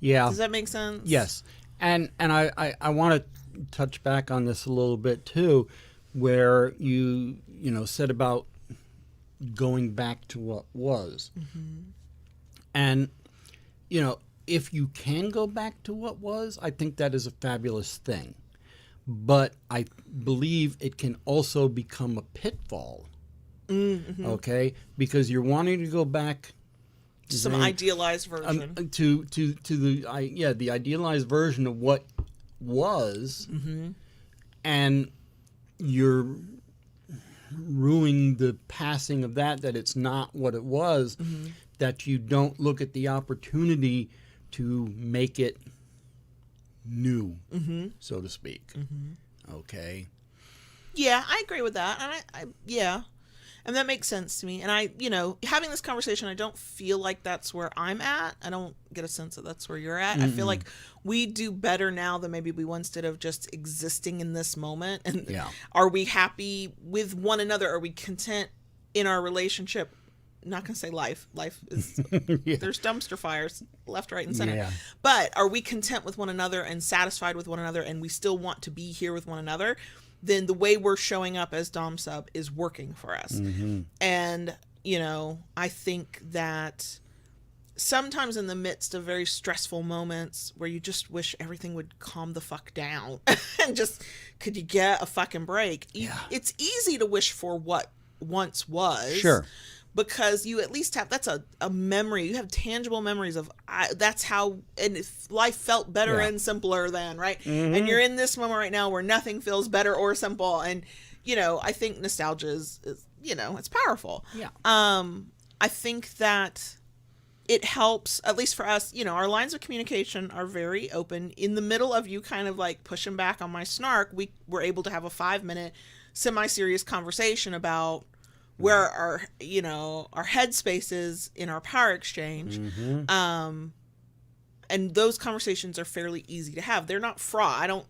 Yeah. Does that make sense? Yes. And I want to touch back on this a little bit too, where you said about going back to what was. And if you can go back to what was, I think that is a fabulous thing. But I believe it can also become a pitfall. Okay? Because you're wanting to go back to some idealized version. To the idealized version of what was. And you're ruining the passing of that it's not what it was. That you don't look at the opportunity to make it new, so to speak. Okay. Yeah, I agree with that. And and that makes sense to me. And I, having this conversation, I don't feel like that's where I'm at. I don't get a sense that that's where you're at. I feel like we do better now than maybe we once did of just existing in this moment. And are we happy with one another? Are we content in our relationship? Not gonna say life is there's dumpster fires left, right, and center, but are we content with one another and satisfied with one another, and we still want to be here with one another? Then the way we're showing up as dom sub is working for us. And I think that sometimes in the midst of very stressful moments where you just wish everything would calm the fuck down and just could you get a fucking break, it's easy to wish for what once was. Sure. Because you at least have, that's a memory. You have tangible memories of, that's how life felt better and simpler then, right? And you're in this moment right now where nothing feels better or simple. And, I think nostalgia is it's powerful. I think that it helps, at least for us, our lines of communication are very open. In the middle of you kind of like pushing back on my snark, we were able to have a 5-minute semi-serious conversation about where our headspace is in our power exchange. And those conversations are fairly easy to have. They're not fraught. I don't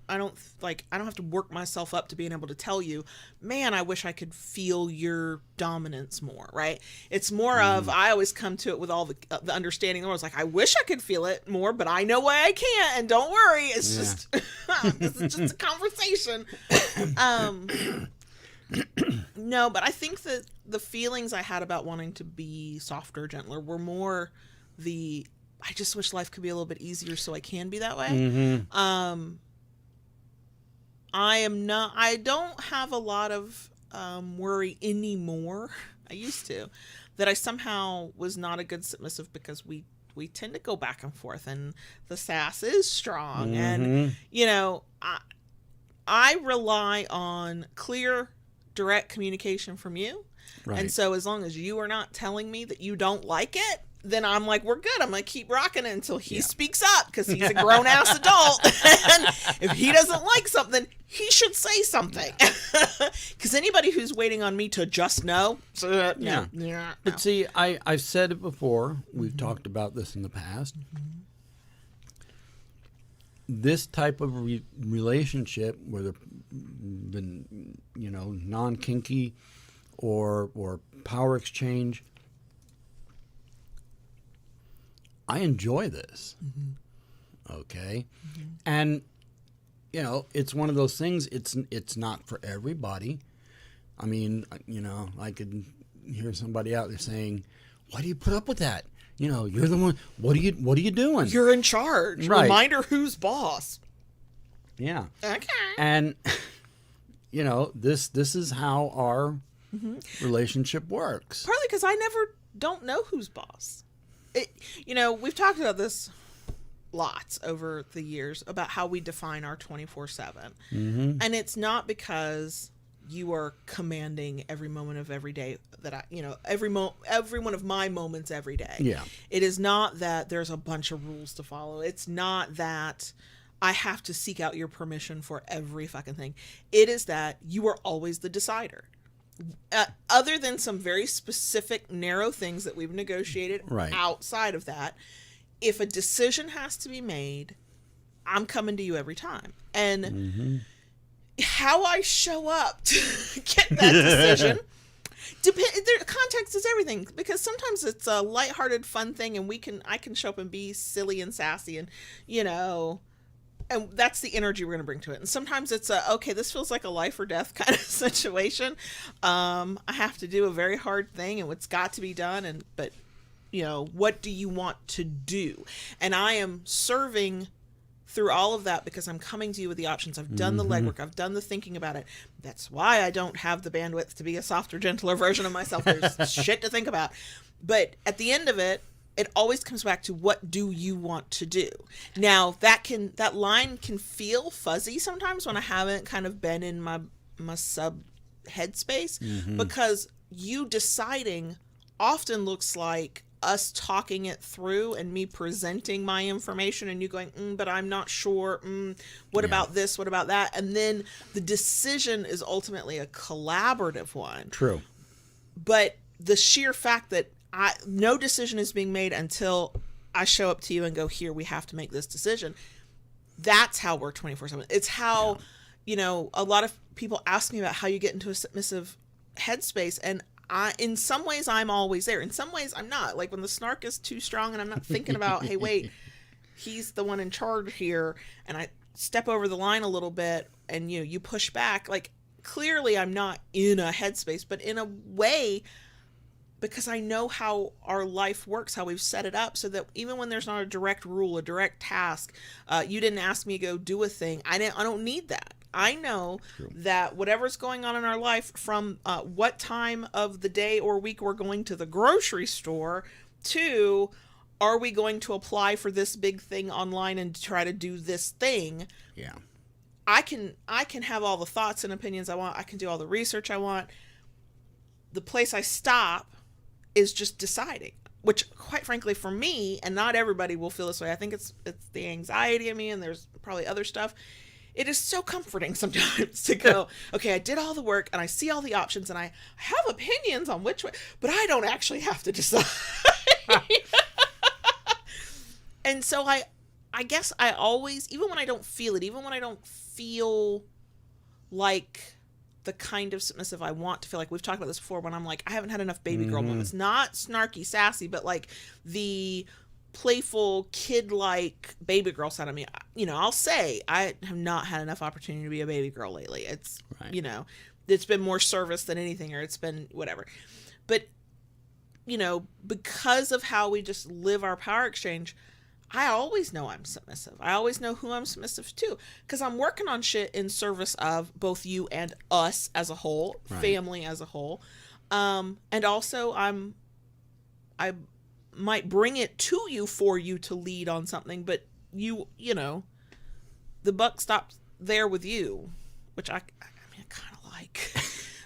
have to work myself up to being able to tell you, man, I wish I could feel your dominance more, right? It's more of, I always come to it with all the understanding. I was like, I wish I could feel it more, but I know why I can't. And don't worry, it's just this is just a conversation. No, but I think that the feelings I had about wanting to be softer, gentler, were more I just wish life could be a little bit easier so I can be that way. I don't have a lot of worry anymore. I used to, that I somehow was not a good submissive, because we tend to go back and forth, and the sass is strong. And, I rely on clear, direct communication from you. Right. And so as long as you are not telling me that you don't like it, then I'm like, we're good. I'm going to keep rocking it until he speaks up, because he's a grown-ass adult. And if he doesn't like something, he should say something. Because anybody who's waiting on me to just know, no. But see, I've said it before. We've talked about this in the past. This type of relationship, whether been, non-kinky or power exchange, I enjoy this. Okay. And, it's one of those things, it's not for everybody. I mean, I could hear somebody out there saying, why do you put up with that? You're the one, what are you doing? You're in charge. Right. Reminder who's boss. Yeah. Okay. And, this is how our relationship works. Partly because I don't know who's boss. We've talked about this lots over the years, about how we define our 24/7. And it's not because you are commanding every moment of every day that every one of my moments every day. Yeah. It is not that there's a bunch of rules to follow. It's not that I have to seek out your permission for every fucking thing. It is that you are always the decider. Other than some very specific, narrow things that we've negotiated outside of that, if a decision has to be made, I'm coming to you every time. And how I show up to get that decision, context is everything. Because sometimes it's a lighthearted, fun thing, and I can show up and be silly and sassy, and and that's the energy we're going to bring to it. And sometimes it's okay, this feels like a life or death kind of situation. I have to do a very hard thing, and it's got to be done. But what do you want to do? And I am serving through all of that, because I'm coming to you with the options. I've done the legwork. I've done the thinking about it. That's why I don't have the bandwidth to be a softer, gentler version of myself. There's shit to think about. But at the end of it, it always comes back to, what do you want to do? Now, that line can feel fuzzy sometimes when I haven't kind of been in my sub headspace, because you deciding often looks like us talking it through and me presenting my information and you going, but I'm not sure. What about this? What about that? And then the decision is ultimately a collaborative one. True. But the sheer fact that no decision is being made until I show up to you and go, here, we have to make this decision. That's how we're 24/7. It's how, a lot of people ask me about how you get into a submissive headspace. And in some ways I'm always there. In some ways I'm not. Like when the snark is too strong and I'm not thinking about, hey, wait, he's the one in charge here. And I step over the line a little bit and you push back. Like clearly I'm not in a headspace, but in a way, because I know how our life works, how we've set it up, so that even when there's not a direct rule, a direct task, you didn't ask me to go do a thing. I don't need that. I know that whatever's going on in our life, from what time of the day or week we're going to the grocery store, to are we going to apply for this big thing online and try to do this thing? Yeah. I can have all the thoughts and opinions I want. I can do all the research I want. The place I stop is just deciding. which quite frankly for me, and not everybody will feel this way, I think it's the anxiety in me, and there's probably other stuff. It is so comforting sometimes to go, okay, I did all the work and I see all the options and I have opinions on which way, but I don't actually have to decide. And so I guess I always, even when I don't feel it, even when I don't feel like the kind of submissive I want to feel, like we've talked about this before, when I'm like, I haven't had enough baby girl moments, not snarky, sassy, but like the playful, kid-like baby girl side of me. You know, I'll say I have not had enough opportunity to be a baby girl lately. It's, right. You know, it's been more service than anything, or it's been whatever. But, you know, because of how we just live our power exchange, I always know I'm submissive. I always know who I'm submissive to, because I'm working on shit in service of both you and us as a whole, right. Family as a whole. And also I might bring it to you for you to lead on something, but you know, the buck stops there with you, which I mean, I kind of like.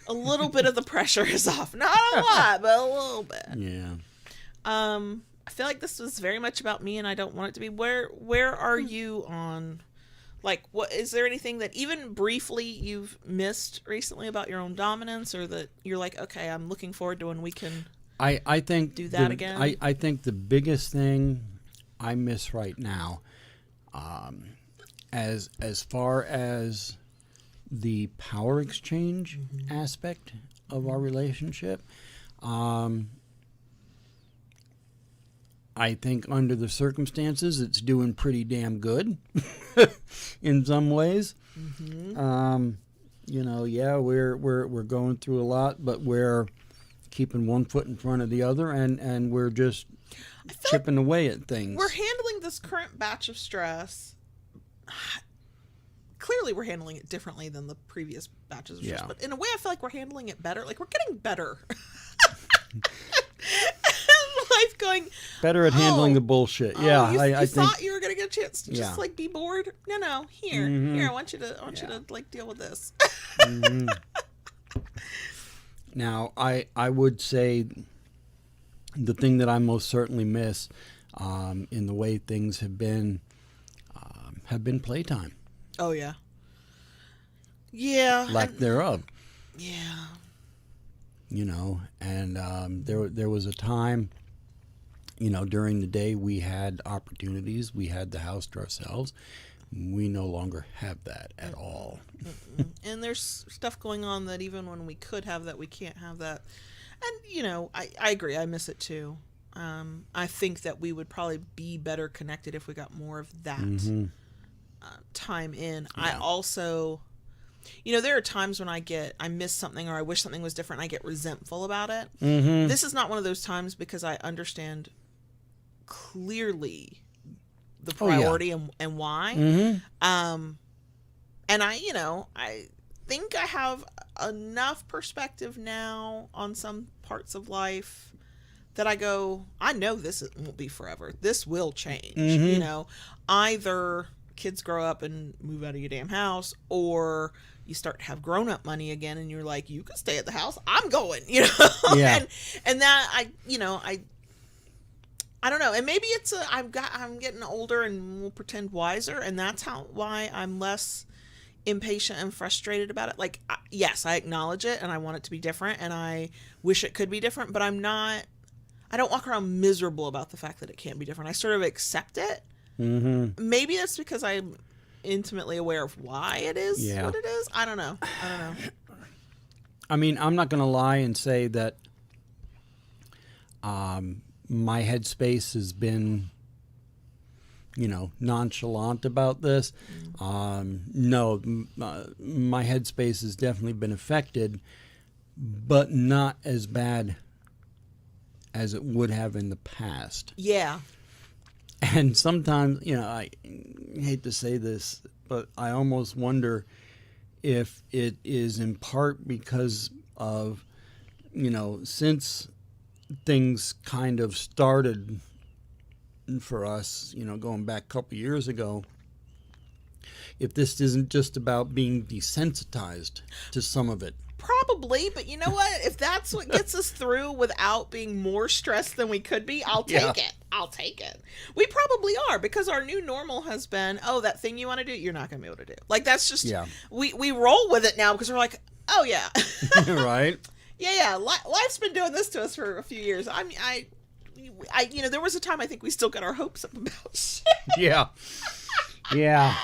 A little bit of the pressure is off. Not a lot, but a little bit. Yeah. I feel like this was very much about me, and I don't want it to be. Where are you on, like, what is there anything that even briefly you've missed recently about your own dominance, or that you're like, okay, I'm looking forward to when we can I think do that again? I think the biggest thing I miss right now, as far as the power exchange aspect of our relationship, I think under the circumstances, it's doing pretty damn good in some ways. You know, yeah, we're going through a lot, but we're keeping one foot in front of the other, and we're just chipping away at things. We're handling this current batch of stress. Clearly, we're handling it differently than the previous batches of stress, but in a way, I feel like we're handling it better. Like, we're getting better. Life going better at handling the bullshit. Yeah, I think thought you were gonna get a chance to just like be bored. No, here, I want you to like deal with this. Now, I would say the thing that I most certainly miss in the way things have been playtime. Oh yeah. Lack thereof. Yeah. You know, and there was a time, you know, during the day we had opportunities. We had the house to ourselves. We no longer have that at all. And there's stuff going on that even when we could have that, we can't have that. And, you know, I agree. I miss it too. I think that we would probably be better connected if we got more of that time in. Yeah. I also, you know, there are times when I miss something, or I wish something was different, and I get resentful about it. This is not one of those times, because I understand clearly the priority and why. And I think I have enough perspective now on some parts of life that I go, I know this won't be forever. This will change. You know, either kids grow up and move out of your damn house, or you start to have grown-up money again, and you're like, you can stay at the house, I'm going, you know. Yeah. and that I don't know, and maybe it's I'm getting older and we'll pretend wiser, and that's why I'm less impatient and frustrated about it. Like, yes, I acknowledge it and I want it to be different, and I wish it could be different, but I don't walk around miserable about the fact that it can't be different. I sort of accept it. Maybe that's because I'm intimately aware of why it is what it is. I don't know. I mean, I'm not going to lie and say that my headspace has been, you know, nonchalant about this. No, my headspace has definitely been affected, but not as bad as it would have in the past. Yeah. And sometimes, you know, I hate to say this, but I almost wonder if it is in part because of, you know, since things kind of started for us, you know, going back a couple years ago, if this isn't just about being desensitized to some of it. Probably, but you know what? If that's what gets us through without being more stressed than we could be, I'll take it. I'll take it. We probably are, because our new normal has been, oh, that thing you want to do, you're not going to be able to do. Like, that's just, we roll with it now because we're like, oh, yeah. Right? Yeah. Life's been doing this to us for a few years. I mean, you know, there was a time I think we still got our hopes up about shit. Yeah. Yeah.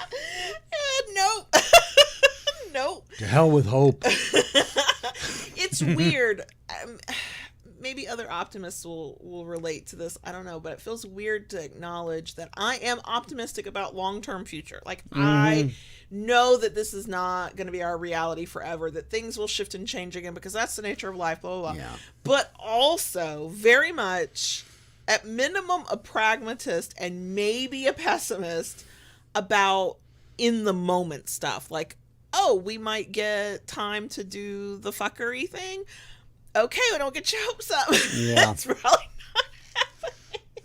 Nope. Nope. To hell with hope. It's weird. Maybe other optimists will relate to this. I don't know, but it feels weird to acknowledge that I am optimistic about long-term future. Like, I know that this is not going to be our reality forever, that things will shift and change again, because that's the nature of life, blah, blah, blah. Yeah. But also very much, at minimum, a pragmatist and maybe a pessimist about in the moment stuff. Like, oh, we might get time to do the fuckery thing. Okay, we don't get your hopes up. Yeah. That's probably not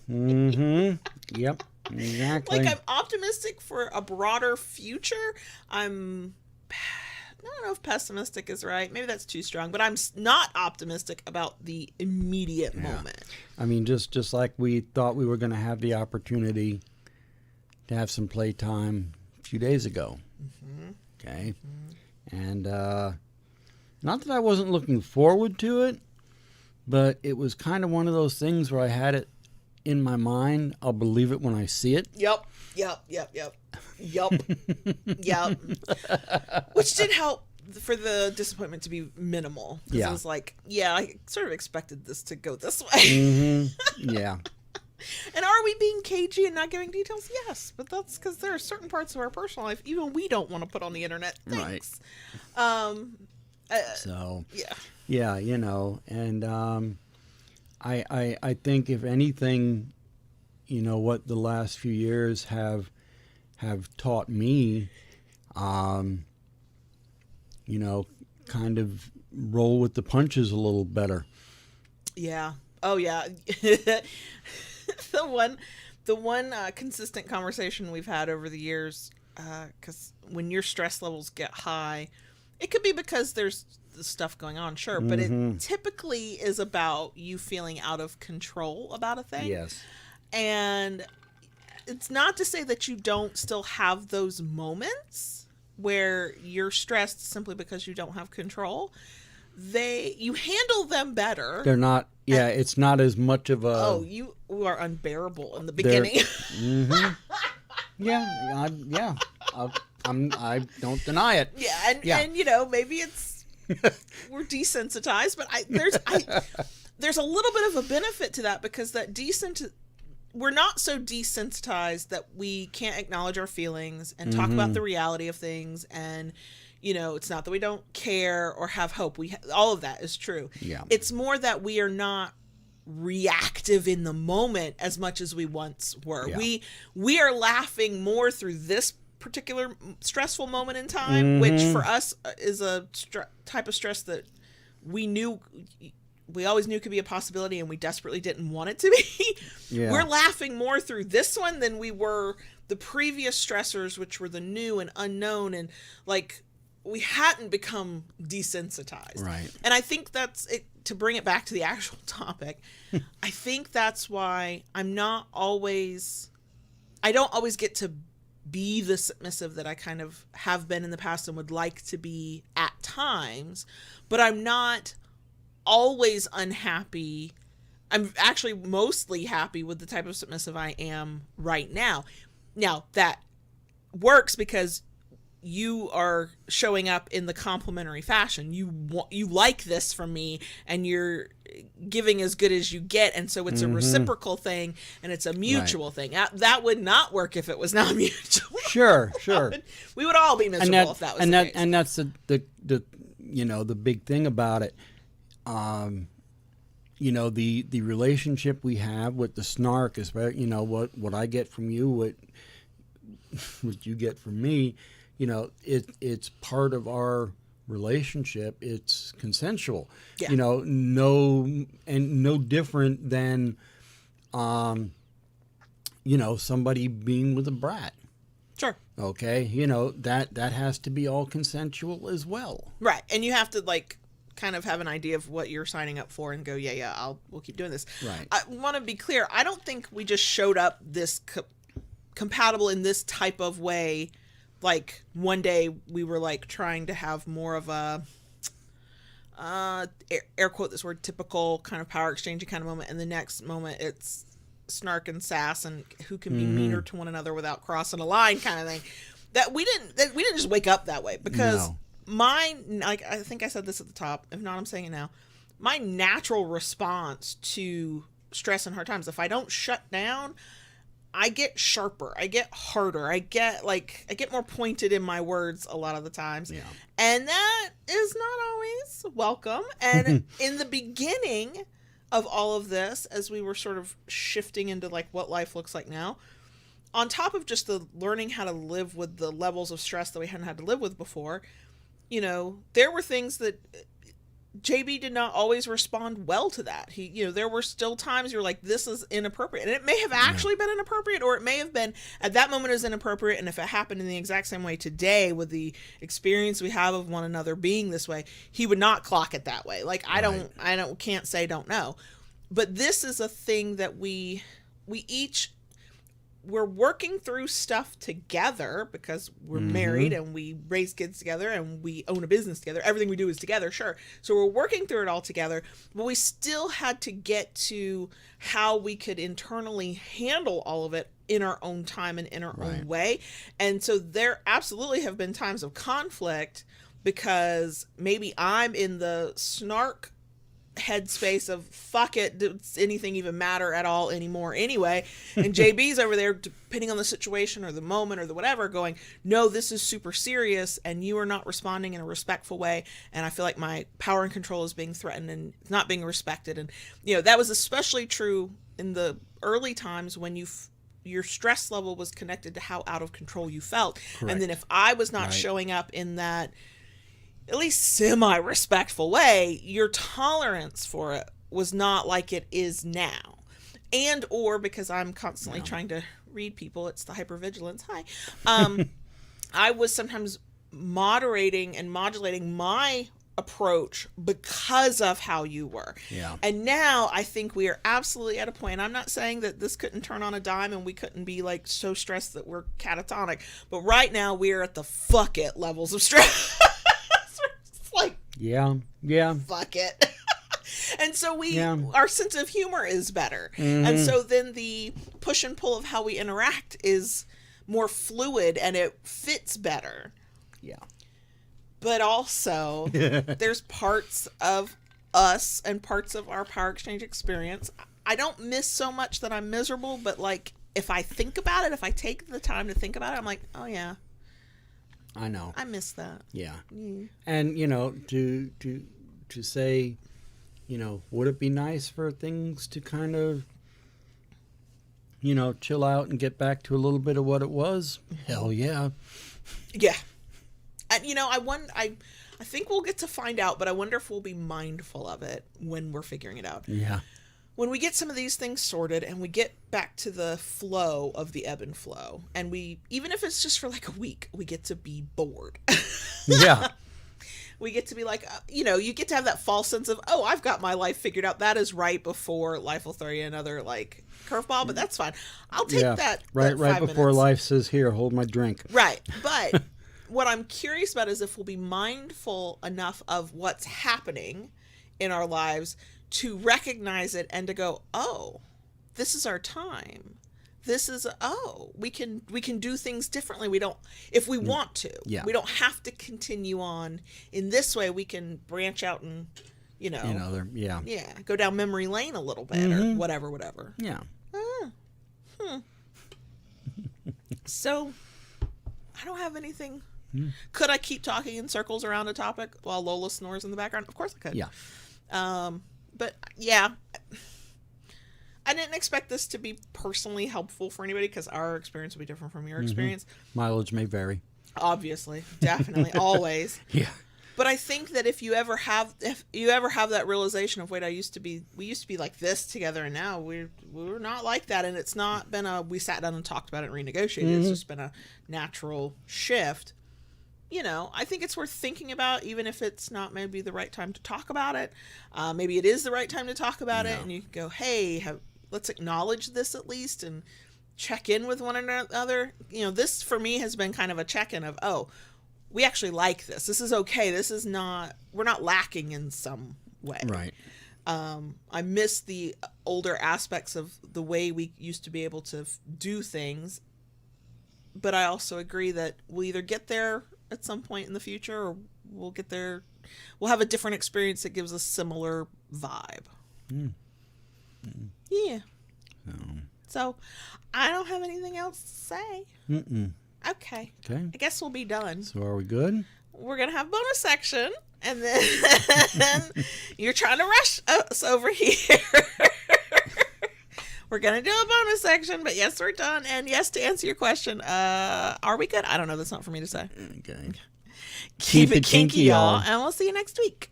happening. Mm-hmm. Yep. Exactly. Like, I'm optimistic for a broader future. I don't know if pessimistic is right. Maybe that's too strong. But I'm not optimistic about the immediate moment. I mean, just like we thought we were going to have the opportunity to have some playtime a few days ago. Mm-hmm. Okay. Mm-hmm. And not that I wasn't looking forward to it, but it was kind of one of those things where I had it in my mind. I'll believe it when I see it. Yep. Which did help for the disappointment to be minimal. Yeah. It was like, I sort of expected this to go this way. Mm-hmm. Yeah. And are we being cagey and not giving details? Yes, but that's because there are certain parts of our personal life even we don't want to put on the internet. Thanks. Right. Yeah, you know, and I think if anything, you know, what the last few years have taught me, you know, kind of roll with the punches a little better. Yeah. Oh yeah. The one consistent conversation we've had over the years, because when your stress levels get high, it could be because there's the stuff going on, sure, but it typically is about you feeling out of control about a thing. Yes. And it's not to say that you don't still have those moments where you're stressed simply because you don't have control. You handle them better. They're not. Yeah, it's not as much of a. Oh, you are unbearable in the beginning. Mm-hmm. Yeah. I don't deny it. Yeah, and you know, maybe it's we're desensitized, but there's a little bit of a benefit to that, because we're not so desensitized that we can't acknowledge our feelings and talk about the reality of things. And you know, it's not that we don't care or have hope. All of that is true. Yeah. It's more that we are not reactive in the moment as much as we once were. Yeah. We are laughing more through this particular stressful moment in time, which for us is a type of stress that we always knew could be a possibility, and we desperately didn't want it to be. Yeah. We're laughing more through this one than we were the previous stressors, which were the new and unknown, and like we hadn't become desensitized. Right. And I think that's it. To bring it back to the actual topic, I think that's why I don't always get to be the submissive that I kind of have been in the past and would like to be at times, but I'm not always unhappy. I'm actually mostly happy with the type of submissive I am right now. Now, that works because you are showing up in the complimentary fashion. You like this from me, and you're giving as good as you get, and so it's a reciprocal thing, and it's a mutual thing. That would not work if it was not mutual. Sure. We would all be miserable if that was the case. And that's the you know, the big thing about it. You know, the relationship we have with the snark is, you know, what I get from you, what you get from me. You know, it's part of our relationship. It's consensual. Yeah. You know, no different than, you know, somebody being with a brat. Sure. Okay, that has to be all consensual as well. Right. And you have to like kind of have an idea of what you're signing up for and go, we'll keep doing this. Right. I want to be clear. I don't think we just showed up this compatible in this type of way. Like one day we were like trying to have more of a air quote this word, typical kind of power exchange kind of moment, and the next moment it's snark and sass and who can be meaner to one another without crossing a line kind of thing. That we didn't just wake up that way, because like I think I said this at the top, if not I'm saying it now, my natural response to stress and hard times, if I don't shut down, I get sharper, I get harder, I get more pointed in my words a lot of the times. Yeah. And that is not always welcome. And in the beginning of all of this, as we were sort of shifting into like what life looks like now, on top of just the learning how to live with the levels of stress that we hadn't had to live with before, there were things that JB did not always respond well to that. There were still times you're like, this is inappropriate. And it may have actually been inappropriate, or it may have been at that moment is inappropriate. And if it happened in the exact same way today with the experience we have of one another being this way, he would not clock it that way. Like, can't say don't know. But this is a thing that we're working through stuff together because we're married and we raise kids together and we own a business together. Everything we do is together, sure. So we're working through it all together, but we still had to get to how we could internally handle all of it in our own time and in our own way. And so there absolutely have been times of conflict because maybe I'm in the snark headspace of fuck it, does anything even matter at all anymore anyway, and JB's over there, depending on the situation or the moment or the whatever, going, no, this is super serious and you are not responding in a respectful way, and I feel like my power and control is being threatened and it's not being respected. And that was especially true in the early times when your stress level was connected to how out of control you felt. Correct. And then if I was not showing up in that at least semi-respectful way, your tolerance for it was not like it is now. And or because I'm constantly trying to read people, it's the hypervigilance. Hi. I was sometimes moderating and modulating my approach because of how you were. Yeah. And now I think we are absolutely at a point. I'm not saying that this couldn't turn on a dime and we couldn't be like so stressed that we're catatonic, but right now we are at the fuck it levels of stress. Like, fuck it. And so our sense of humor is better. And so then the push and pull of how we interact is more fluid and it fits better. Yeah. But also there's parts of us and parts of our power exchange experience I don't miss so much that I'm miserable, but like if I think about it, if I take the time to think about it, I'm like, oh yeah, I know. I miss that. Yeah. And, to say, would it be nice for things to kind of, chill out and get back to a little bit of what it was? Hell yeah. Yeah. And, I think we'll get to find out, but I wonder if we'll be mindful of it when we're figuring it out. Yeah. When we get some of these things sorted and we get back to the flow of the ebb and flow, and we, even if it's just for like a week, we get to be bored. Yeah. We get to be like, you get to have that false sense of, oh, I've got my life figured out. That is right before life will throw you another like curveball, but that's fine. I'll take that. Right before minutes. Life says, here, hold my drink. Right. But what I'm curious about is if we'll be mindful enough of what's happening in our lives to recognize it and to go, oh, this is our time. This is, we can do things differently. We don't, if we want to, we don't have to continue on in this way. We can branch out and, go down memory lane a little bit or whatever. Yeah. So I don't have anything. Could I keep talking in circles around a topic while Lola snores in the background? Of course I could. Yeah. But yeah, I didn't expect this to be personally helpful for anybody because our experience will be different from your experience. Mileage may vary. Obviously, definitely, always. Yeah. But I think that if you ever have that realization of, wait, we used to be like this together, and now we're not like that, and it's not been we sat down and talked about it and renegotiated. It's just been a natural shift. I think it's worth thinking about, even if it's not maybe the right time to talk about it. Maybe it is the right time to talk about it, and you can go, hey, let's acknowledge this at least, and check in with one another. This for me has been kind of a check-in of, oh, we actually like this. This is okay. We're not lacking in some way. Right. I miss the older aspects of the way we used to be able to do things. But I also agree that we'll either get there at some point in the future, or we'll get there. We'll have a different experience that gives us similar vibe. Yeah. So I don't have anything else to say. Okay. I guess we'll be done. So are we good? We're going to have bonus section, and then you're trying to rush us over here. We're going to do a bonus section, but yes, we're done. And yes, to answer your question, are we good? I don't know. That's not for me to say. Okay. Keep it kinky, y'all. And we'll see you next week.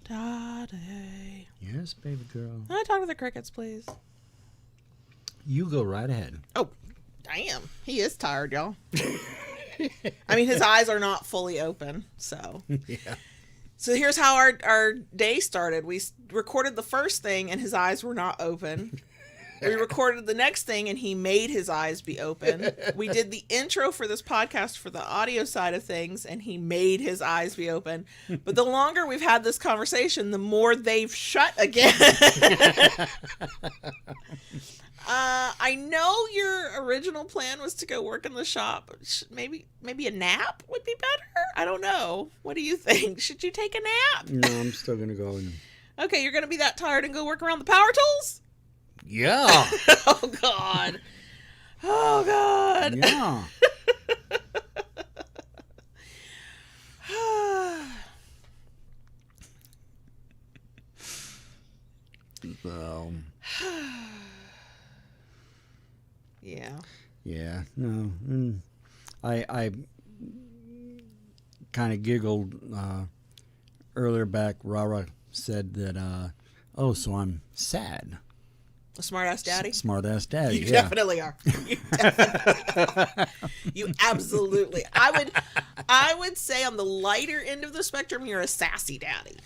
Daddy. Yes, baby girl. Can I talk to the crickets, please? You go right ahead. Oh, damn. He is tired, y'all. I mean, his eyes are not fully open, so. Yeah. So here's how our day started. We recorded the first thing, and his eyes were not open. We recorded the next thing, and he made his eyes be open. We did the intro for this podcast for the audio side of things, and he made his eyes be open. But the longer we've had this conversation, the more they've shut again. I know your original plan was to go work in the shop. Maybe a nap would be better? I don't know. What do you think? Should you take a nap? No, I'm still going to go. Okay, you're going to be that tired and go work around the power tools? Yeah. Oh, God. Oh, God. Yeah. So. Yeah. Yeah. No. I kind of giggled earlier back. Rara said that, so I'm sad. A smart-ass daddy? Smart-ass daddy, You definitely are. You definitely are. You absolutely. I would say on the lighter end of the spectrum, you're a sassy daddy.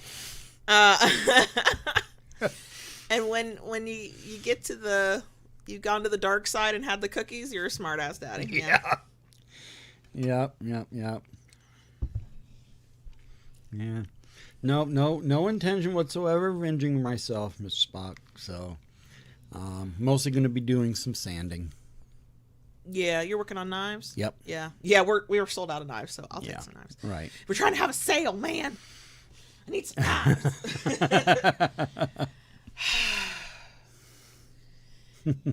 And when you get to you've gone to the dark side and had the cookies, you're a smart-ass daddy. Yeah. Yep. Yeah. No intention whatsoever of injuring myself, Mr. Spock. So, mostly going to be doing some sanding. Yeah, you're working on knives? Yep. Yeah, we were sold out of knives, so I'll take some knives. Right. We're trying to have a sale, man. I need some knives.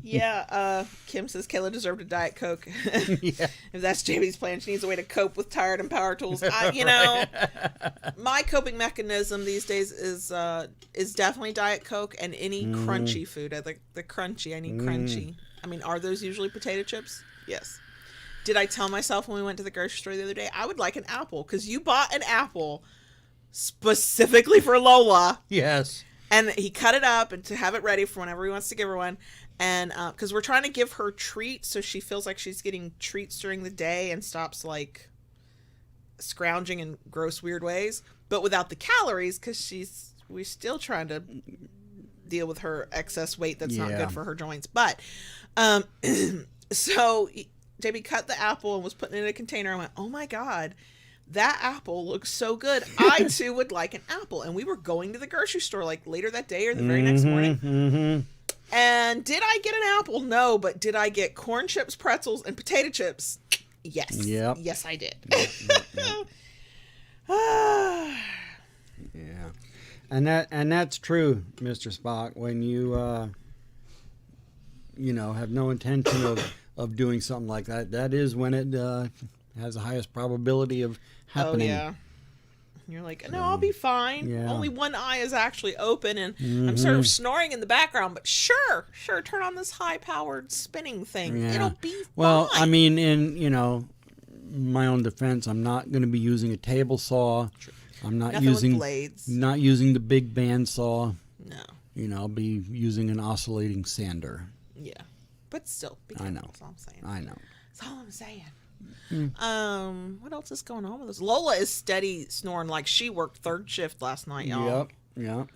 Yeah, Kim says Kayla deserved a Diet Coke. Yeah. If that's Jamie's plan, she needs a way to cope with tired and power tools. My coping mechanism these days is definitely Diet Coke and any crunchy food. I need crunchy. I mean, are those usually potato chips? Yes. Did I tell myself when we went to the grocery store the other day, I would like an apple? Because you bought an apple specifically for Lola. Yes. And he cut it up and to have it ready for whenever he wants to give her one. And because we're trying to give her treats so she feels like she's getting treats during the day and stops like scrounging in gross weird ways, but without the calories because we're still trying to deal with her excess weight that's not good for her joints. But so JB cut the apple and was putting it in a container. I went, oh my God, that apple looks so good. I too would like an apple. And we were going to the grocery store like later that day or the very next morning. Mm-hmm. And did I get an apple? No, but did I get corn chips, pretzels, and potato chips? Yes. Yep. Yes, I did. Yep. Yeah. And that's true, Mr. Spock. When you have no intention of doing something like that, that is when it has the highest probability of happening. Oh, yeah. You're like, no, I'll be fine. Yeah. Only one eye is actually open, and I'm sort of snoring in the background, but sure, turn on this high-powered spinning thing. Yeah. It'll be fine. Well, I mean, in, my own defense, I'm not going to be using a table saw. True. I'm not Nothing with using blades. not using the big band saw. No. You know, I'll be using an oscillating sander. Yeah. But still, be I careful, know. That's all I'm saying. I know. That's all I'm saying. What else is going on with us? Lola is steady snoring like she worked third shift last night, y'all. Yep.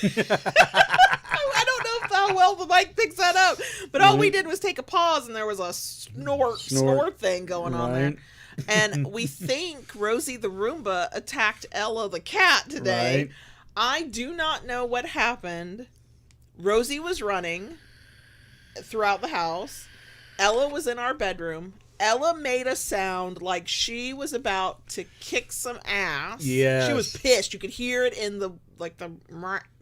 I don't know how well the mic picks that up, but all we did was take a pause and there was a snore thing going on there. And we think Rosie the Roomba attacked Ella the cat today. Right. I do not know what happened. Rosie was running throughout the house. Ella was in our bedroom. Ella made a sound like she was about to kick some ass. Yes. She was pissed. You could hear it in the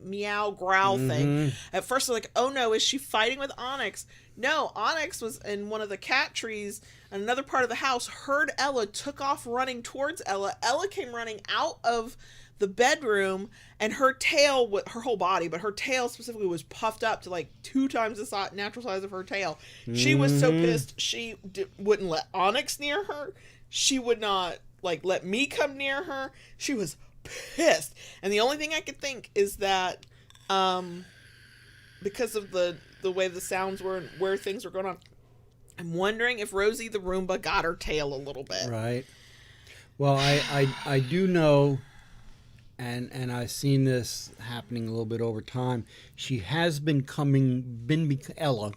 meow growl thing. At first, like, oh no, is she fighting with Onyx? No, Onyx was in one of the cat trees in another part of the house, heard Ella, took off running towards Ella. Ella came running out of the bedroom, and her tail, her whole body, but her tail specifically was puffed up to like 2 times the natural size of her tail. She was so pissed she wouldn't let Onyx near her. She would not like let me come near her. She was pissed, and the only thing I could think is that because of the way the sounds were and where things were going on, I'm wondering if Rosie the Roomba got her tail a little bit. Right. Well, I do know, and I've seen this happening a little bit over time. She has Ella,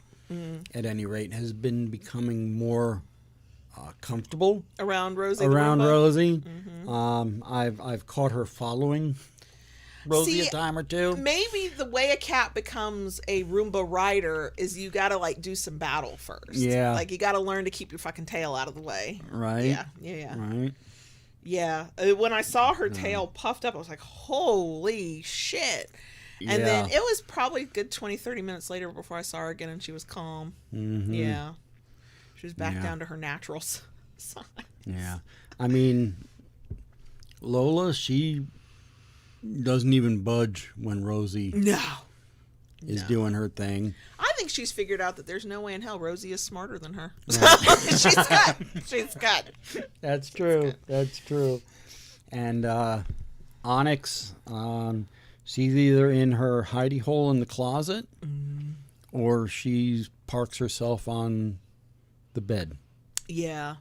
at any rate, has been becoming more comfortable around Rosie. Rosie. I've caught her following Rosie a time or two. Maybe the way a cat becomes a Roomba rider is you gotta like do some battle first. Yeah. Like you gotta learn to keep your fucking tail out of the way. Right. Yeah. Right. Yeah. When I saw her tail puffed up, I was like, holy shit. And then it was probably a good 20-30 minutes later before I saw her again and she was calm. Yeah. She was back down to her natural size. Yeah. I mean, Lola, she doesn't even budge when Rosie is doing her thing. I think she's figured out that there's no way in hell Rosie is smarter than her. Right. She's got. That's true. That's true. And Onyx, she's either in her hidey hole in the closet or she parks herself on the bed. Yeah.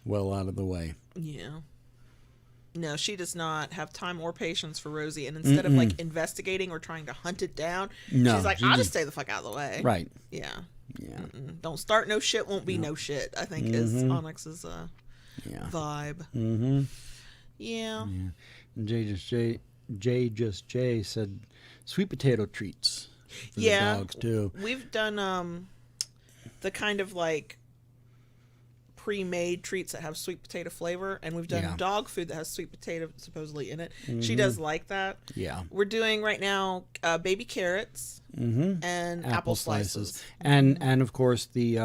Well out of the way. Yeah. No, she does not have time or patience for Rosie. And instead of like investigating or trying to hunt it down, she's like, I'll just stay the fuck out of the way. Right. Yeah. Yeah. Don't start no shit, won't be no shit, I think is Onyx's vibe. Yeah. And J said sweet potato treats for the dogs too. We've done the kind of like pre-made treats that have sweet potato flavor, and we've done dog food that has sweet potato supposedly in it. She does like that. Yeah. We're doing right now baby carrots and apple slices. And of course the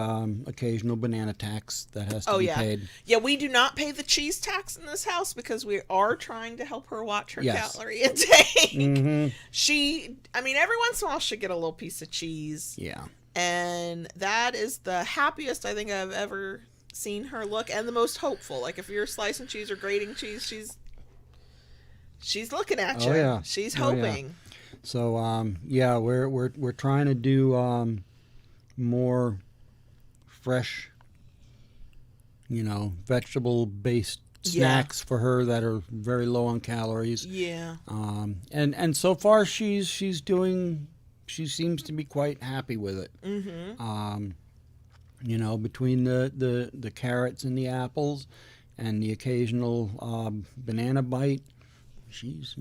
occasional banana tax that has to be paid. Yeah, we do not pay the cheese tax in this house because we are trying to help her watch her calorie intake. Every once in a while she'll get a little piece of cheese. Yeah. And that is the happiest I think I've ever seen her look, and the most hopeful. Like if you're slicing cheese or grating cheese, she's looking at you. Yeah. She's hoping. Yeah. So we're trying to do more fresh, vegetable based snacks for her that are very low on calories. Yeah. And so far she seems to be quite happy with it. Between the carrots and the apples and the occasional banana bite, she's,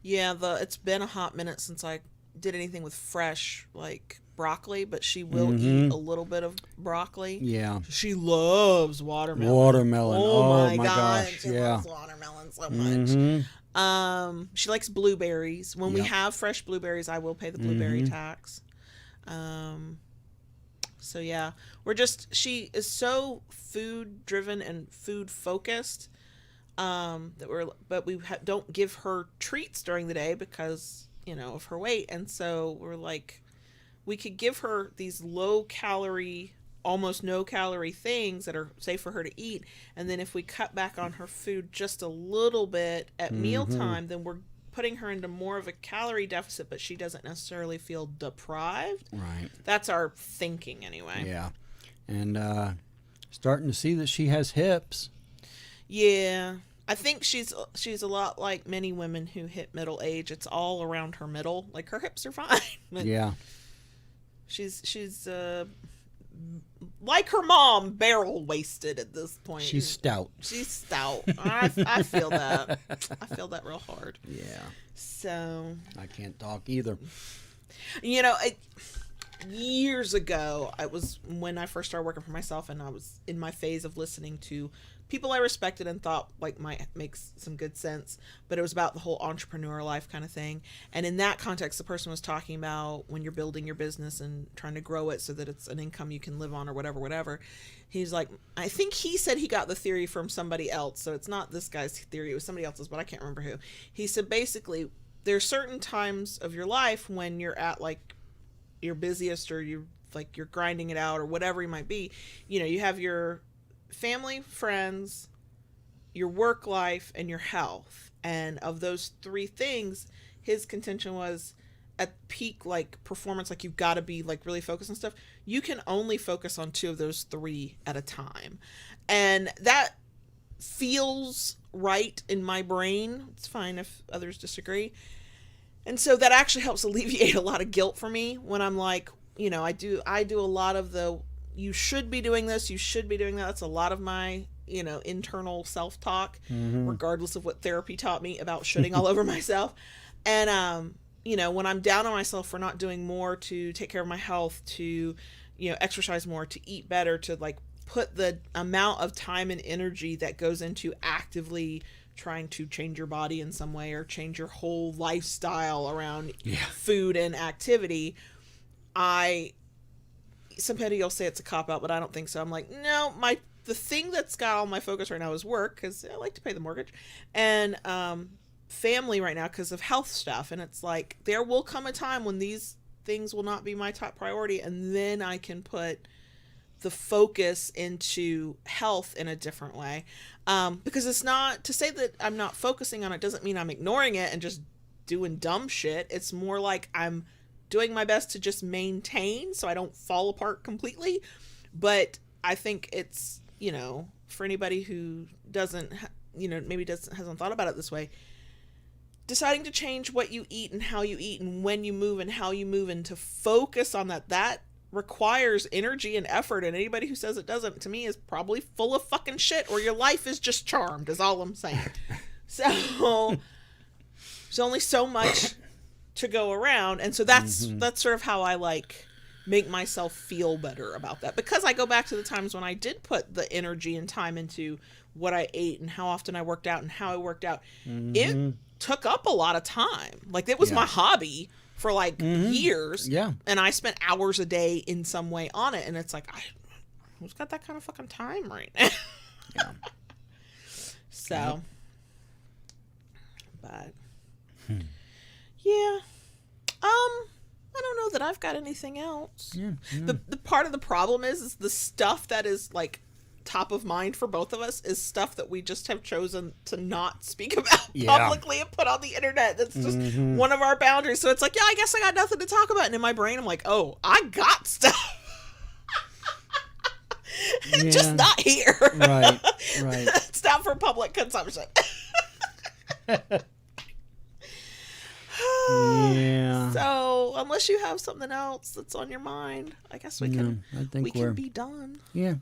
Yeah, it's been a hot minute since I did anything with fresh, like, broccoli, but she will eat a little bit of broccoli. Yeah. She loves watermelon. Oh my gosh, She loves watermelon so much. She likes blueberries. When we have fresh blueberries, I will pay the blueberry tax. So yeah, she is so food driven and food focused that we don't give her treats during the day because of her weight, and so we're like, we could give her these low calorie almost no calorie things that are safe for her to eat, and then if we cut back on her food just a little bit at mealtime, then we're putting her into more of a calorie deficit, but she doesn't necessarily feel deprived. Right. That's our thinking anyway. Yeah. And starting to see that she has hips. Yeah. I think she's a lot like many women who hit middle age. It's all around her middle. Like, her hips are fine. Yeah. She's like her mom, barrel waisted at this point. She's stout. She's stout. I feel that. I feel that real hard. Yeah. So I can't talk either. You know, years ago, when I first started working for myself, and I was in my phase of listening to people I respected and thought like might make some good sense, but it was about the whole entrepreneur life kind of thing. And in that context, the person was talking about when you're building your business and trying to grow it so that it's an income you can live on or whatever. He's like, I think he said he got the theory from somebody else, so it's not this guy's theory, it was somebody else's, but I can't remember who. He said basically there's certain times of your life when you're at like your busiest, or you're grinding it out or whatever you might be. You know, you have your family, friends, your work life, and your health. And of those three things, his contention was at peak like performance, like you've got to be like really focused on stuff. You can only focus on two of those three at a time. And that feels right in my brain. It's fine if others disagree. And so that actually helps alleviate a lot of guilt for me when I'm like, you know, I do a lot of the, you should be doing this, you should be doing that. That's a lot of my, you know, internal self-talk, regardless of what therapy taught me about shitting all over myself. And, you know, when I'm down on myself for not doing more to take care of my health, to, you know, exercise more, to eat better, to like put the amount of time and energy that goes into actively trying to change your body in some way or change your whole lifestyle around food and activity, somebody will say it's a cop-out, but I don't think so. I'm like, no, the thing that's got all my focus right now is work, because I like to pay the mortgage, and family right now because of health stuff. And it's like, there will come a time when these things will not be my top priority, and then I can put the focus into health in a different way. Because it's not, to say that I'm not focusing on it doesn't mean I'm ignoring it and just doing dumb shit. It's more like I'm doing my best to just maintain so I don't fall apart completely. But I think it's, you know, for anybody who doesn't, you know, maybe hasn't thought about it this way, deciding to change what you eat and how you eat and when you move and how you move, and to focus on that requires energy and effort. And anybody who says it doesn't, to me, is probably full of fucking shit, or your life is just charmed, is all I'm saying. So there's only so much to go around, and so that's sort of how I like make myself feel better about that, because I go back to the times when I did put the energy and time into what I ate and how often I worked out and how I worked out. It took up a lot of time. Like, it was my hobby for like years. Yeah. And I spent hours a day in some way on it. And it's like, who's got that kind of fucking time right now? Yeah. So, but yeah. I don't know that I've got anything else. Yeah. The part of the problem is the stuff that is like top of mind for both of us is stuff that we just have chosen to not speak about publicly and put on the internet. That's just one of our boundaries. So it's like, yeah, I guess I got nothing to talk about. And in my brain, I'm like, oh, I got stuff. Just not here. Right. It's not for public consumption. Yeah. So unless you have something else that's on your mind, I guess we can be done. Yeah.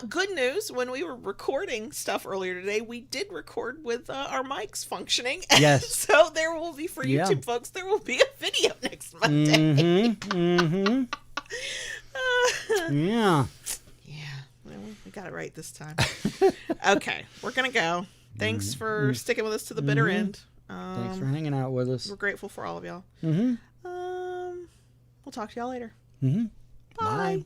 Good news, when we were recording stuff earlier today, we did record with our mics functioning. Yes. So there will be, for YouTube folks, there will be a video next Monday. Yeah. Well, we got it right this time. Okay, we're going to go. Thanks for sticking with us to the bitter end. Thanks for hanging out with us. We're grateful for all of y'all. We'll talk to y'all later. Bye.